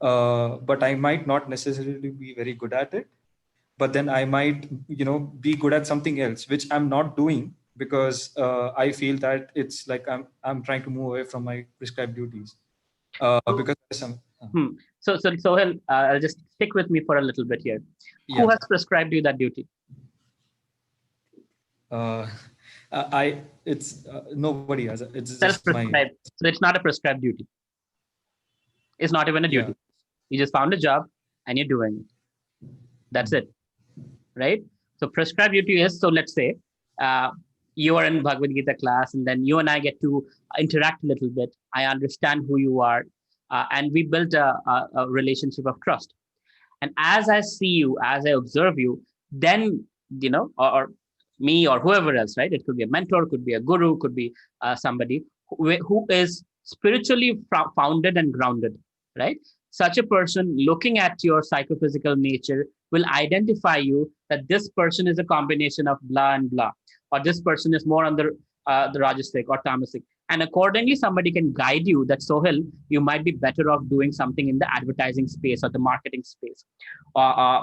But I might not necessarily be very good at it. But then I might, be good at something else, which I'm not doing because I feel that it's like I'm trying to move away from my prescribed duties. Because there's some. So I'll just stick with me for a little bit here. Yeah. Who has prescribed you that duty? It's nobody has. It's self-prescribed. So it's not a prescribed duty. It's not even a duty. Yeah. You just found a job and you're doing it. That's it, right? So prescribed duty is, so let's say you are in Bhagavad Gita class, and then you and I get to interact a little bit. I understand who you are, and we build a relationship of trust. And as I see you, as I observe you, then, or me or whoever else, right? It could be a mentor, could be a guru, could be somebody who is spiritually founded and grounded, right? Such a person looking at your psychophysical nature will identify you that this person is a combination of blah and blah, or this person is more on the the Rajasic or Tamasic. And accordingly, somebody can guide you that, Sohil, you might be better off doing something in the advertising space or the marketing space.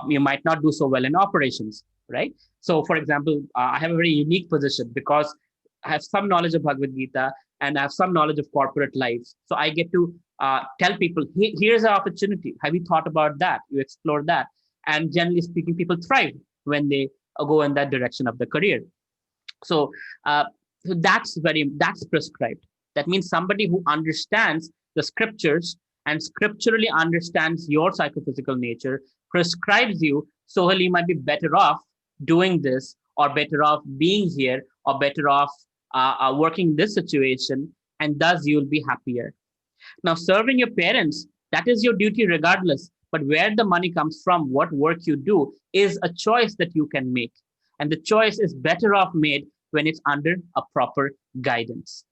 You might not do so well in operations, right? So, for example, I have a very unique position because I have some knowledge of Bhagavad Gita and I have some knowledge of corporate lives. So I get to tell people, here's an opportunity. Have you thought about that? You explore that. And generally speaking, people thrive when they go in that direction of the career. So, that's prescribed. That means somebody who understands the scriptures and scripturally understands your psychophysical nature prescribes you, so you might be better off doing this, or better off being here, or better off working this situation, and thus you'll be happier. Now, serving your parents, that is your duty regardless. But where the money comes from, what work you do, is a choice that you can make. And the choice is better off made when it's under a proper guidance.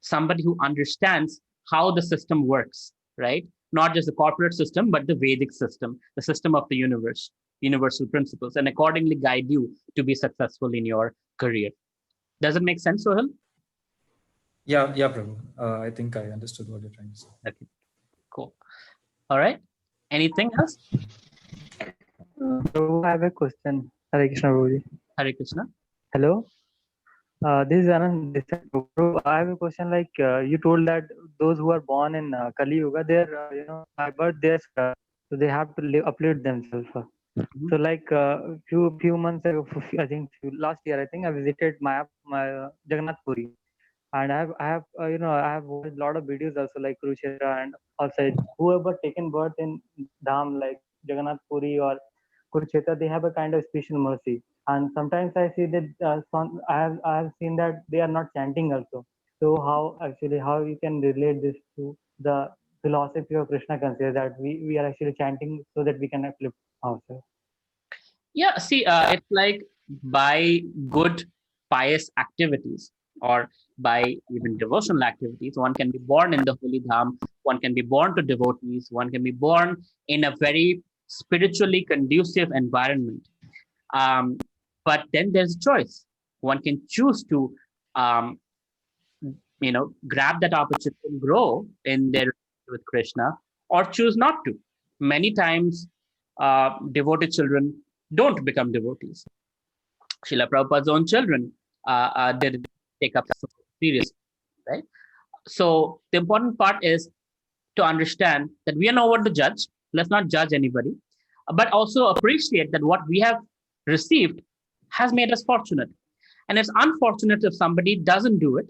Somebody who understands how the system works, right? Not just the corporate system, but the Vedic system, the system of the universe, universal principles, and accordingly guide you to be successful in your career. Does it make sense, Sohil? Yeah, Prabhu. I think I understood what you're trying to say. Okay, cool. All right. Anything else? Prabhu, I have a question. Hare Krishna, Prabhuji. Hare Krishna. Hello. This is Anand. Prabhu, I have a question. Like you told that those who are born in Kali Yuga, they're by birth they're so they have to uplift themselves. So like few months ago, last year, I think I visited my Jagannath Puri, and I have watched a lot of videos also, like Kurukshetra, and also whoever taken birth in Dham like Jagannath Puri or Kurukshetra, they have a kind of special mercy. And sometimes I see that I have seen that they are not chanting also. So how you can relate this to the philosophy of Krishna consciousness, that we are actually chanting so that we can uplift ourselves? Yeah, see, it's like by good pious activities or by even devotional activities, one can be born in the holy dham, one can be born to devotees, one can be born in a very spiritually conducive environment. But then there's a choice. One can choose to, grab that opportunity and grow in their relationship with Krishna, or choose not to. Many times, devoted children don't become devotees. Srila Prabhupada's own children did take up so seriously, right? So the important part is to understand that we are no one to judge. Let's not judge anybody, but also appreciate that what we have received has made us fortunate. And it's unfortunate if somebody doesn't do it.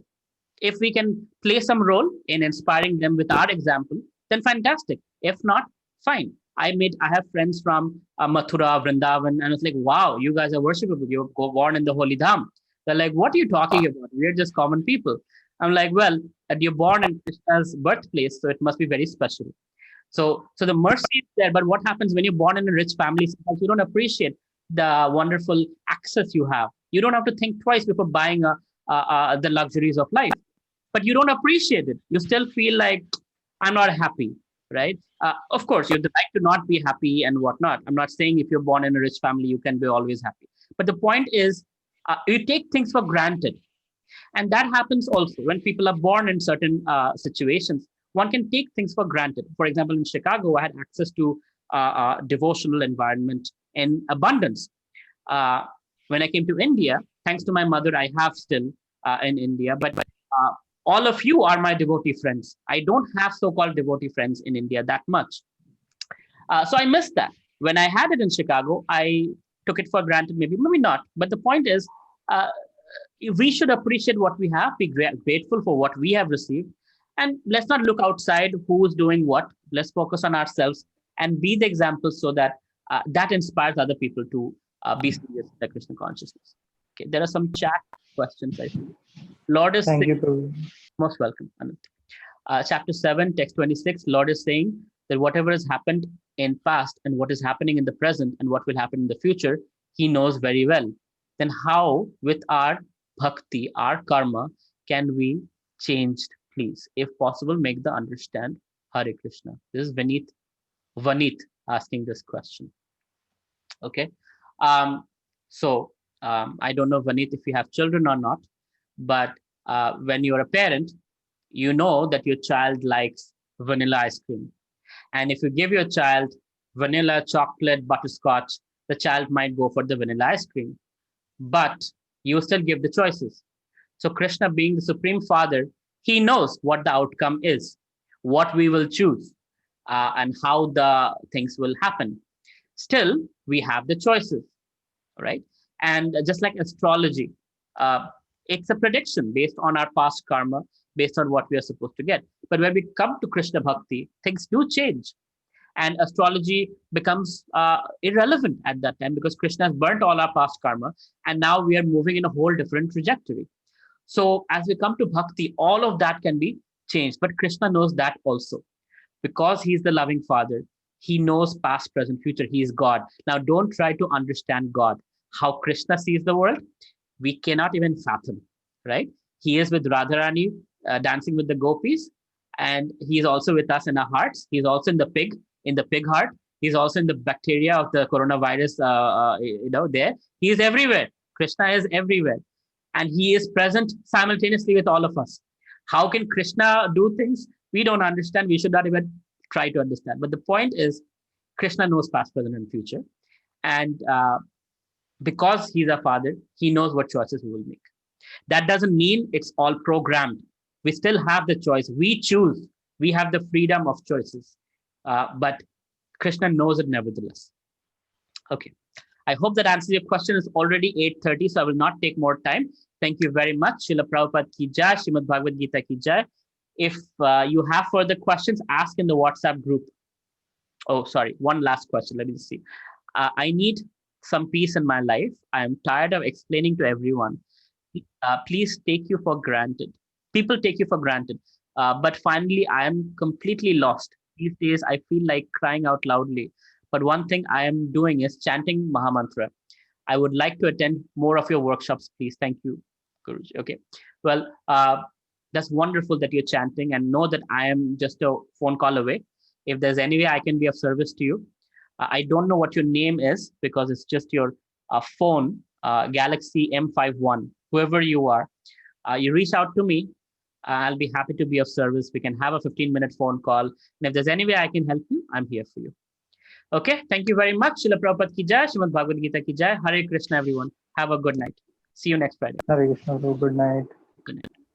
If we can play some role in inspiring them with our example, then fantastic. If not, fine. I have friends from Mathura, Vrindavan, and it's like, wow, you guys are worshipable. You're born in the holy dham. They're like, what are you talking about? We're just common people. I'm like, well, you're born in Krishna's birthplace, so it must be very special. So the mercy is there, but what happens when you're born in a rich family? Sometimes you don't appreciate the wonderful access you have. You don't have to think twice before buying the luxuries of life, but you don't appreciate it. You still feel like, I'm not happy, right? Of course, you have the right to not be happy and whatnot. I'm not saying if you're born in a rich family, you can be always happy. But the point is, you take things for granted. And that happens also when people are born in certain situations. One can take things for granted. For example, in Chicago, I had access to a devotional environment in abundance. When I came to India, thanks to my mother, I have still in India, but all of you are my devotee friends. I don't have so-called devotee friends in India that much. So I missed that. When I had it in Chicago, I took it for granted, maybe not. But the point is, we should appreciate what we have, be grateful for what we have received, and let's not look outside who's doing what. Let's focus on ourselves and be the example so that that inspires other people to be serious with the Krishna consciousness. Okay, there are some chat questions, I think. Lord is Thank saying, you, Prabhu. most welcome, Anand. Chapter 7, text 26, Lord is saying that whatever has happened in past and what is happening in the present and what will happen in the future, he knows very well. Then how, with our bhakti, our karma, can we change, please? If possible, make the understand. Hare Krishna. This is Vanit asking this question. Okay. I don't know, Vanit, if you have children or not, But when you're a parent, you know that your child likes vanilla ice cream. And if you give your child vanilla, chocolate, butterscotch, the child might go for the vanilla ice cream. But you still give the choices. So Krishna, being the Supreme Father, he knows what the outcome is, what we will choose, and how the things will happen. Still, we have the choices, right? And just like astrology, uh, it's a prediction based on our past karma, based on what we are supposed to get. But when we come to Krishna Bhakti, things do change. And astrology becomes irrelevant at that time because Krishna has burnt all our past karma. And now we are moving in a whole different trajectory. So as we come to bhakti, all of that can be changed. But Krishna knows that also. Because he's the loving father, he knows past, present, future. He is God. Now, don't try to understand God. How Krishna sees the world, we cannot even fathom, right? He is with Radharani dancing with the gopis, and he is also with us in our hearts. He's also in the pig heart. He's also in the bacteria of the coronavirus, there. He is everywhere. Krishna is everywhere. And he is present simultaneously with all of us. How can Krishna do things? We don't understand. We should not even try to understand. But the point is, Krishna knows past, present, and future. And because he's our father, he knows what choices we will make. That doesn't mean it's all programmed. We still have the choice. We choose. We have the freedom of choices. But Krishna knows it nevertheless. Okay. I hope that answers your question. It's already 8:30, so I will not take more time. Thank you very much. Srila Prabhupada ki jai, Srimad Bhagavad Gita ki jai. If you have further questions, ask in the WhatsApp group. Oh, sorry. One last question. Let me see. I need some peace in my life. I am tired of explaining to everyone. Please take you for granted. People take you for granted. But finally, I am completely lost. These days, I feel like crying out loudly. But one thing I am doing is chanting Mahamantra. I would like to attend more of your workshops, please. Thank you, Guruji. Okay. Well, that's wonderful that you're chanting, and know that I am just a phone call away. If there's any way I can be of service to you, I don't know what your name is because it's just your phone, Galaxy M51. Whoever you are, you reach out to me. I'll be happy to be of service. We can have a 15-minute phone call. And if there's any way I can help you, I'm here for you. Okay, thank you very much. Srila Prabhupada ki jai, Srimad Bhagavad Gita ki jai. Hare Krishna, everyone. Have a good night. See you next Friday. Hare Krishna, bro. Good night. Good night.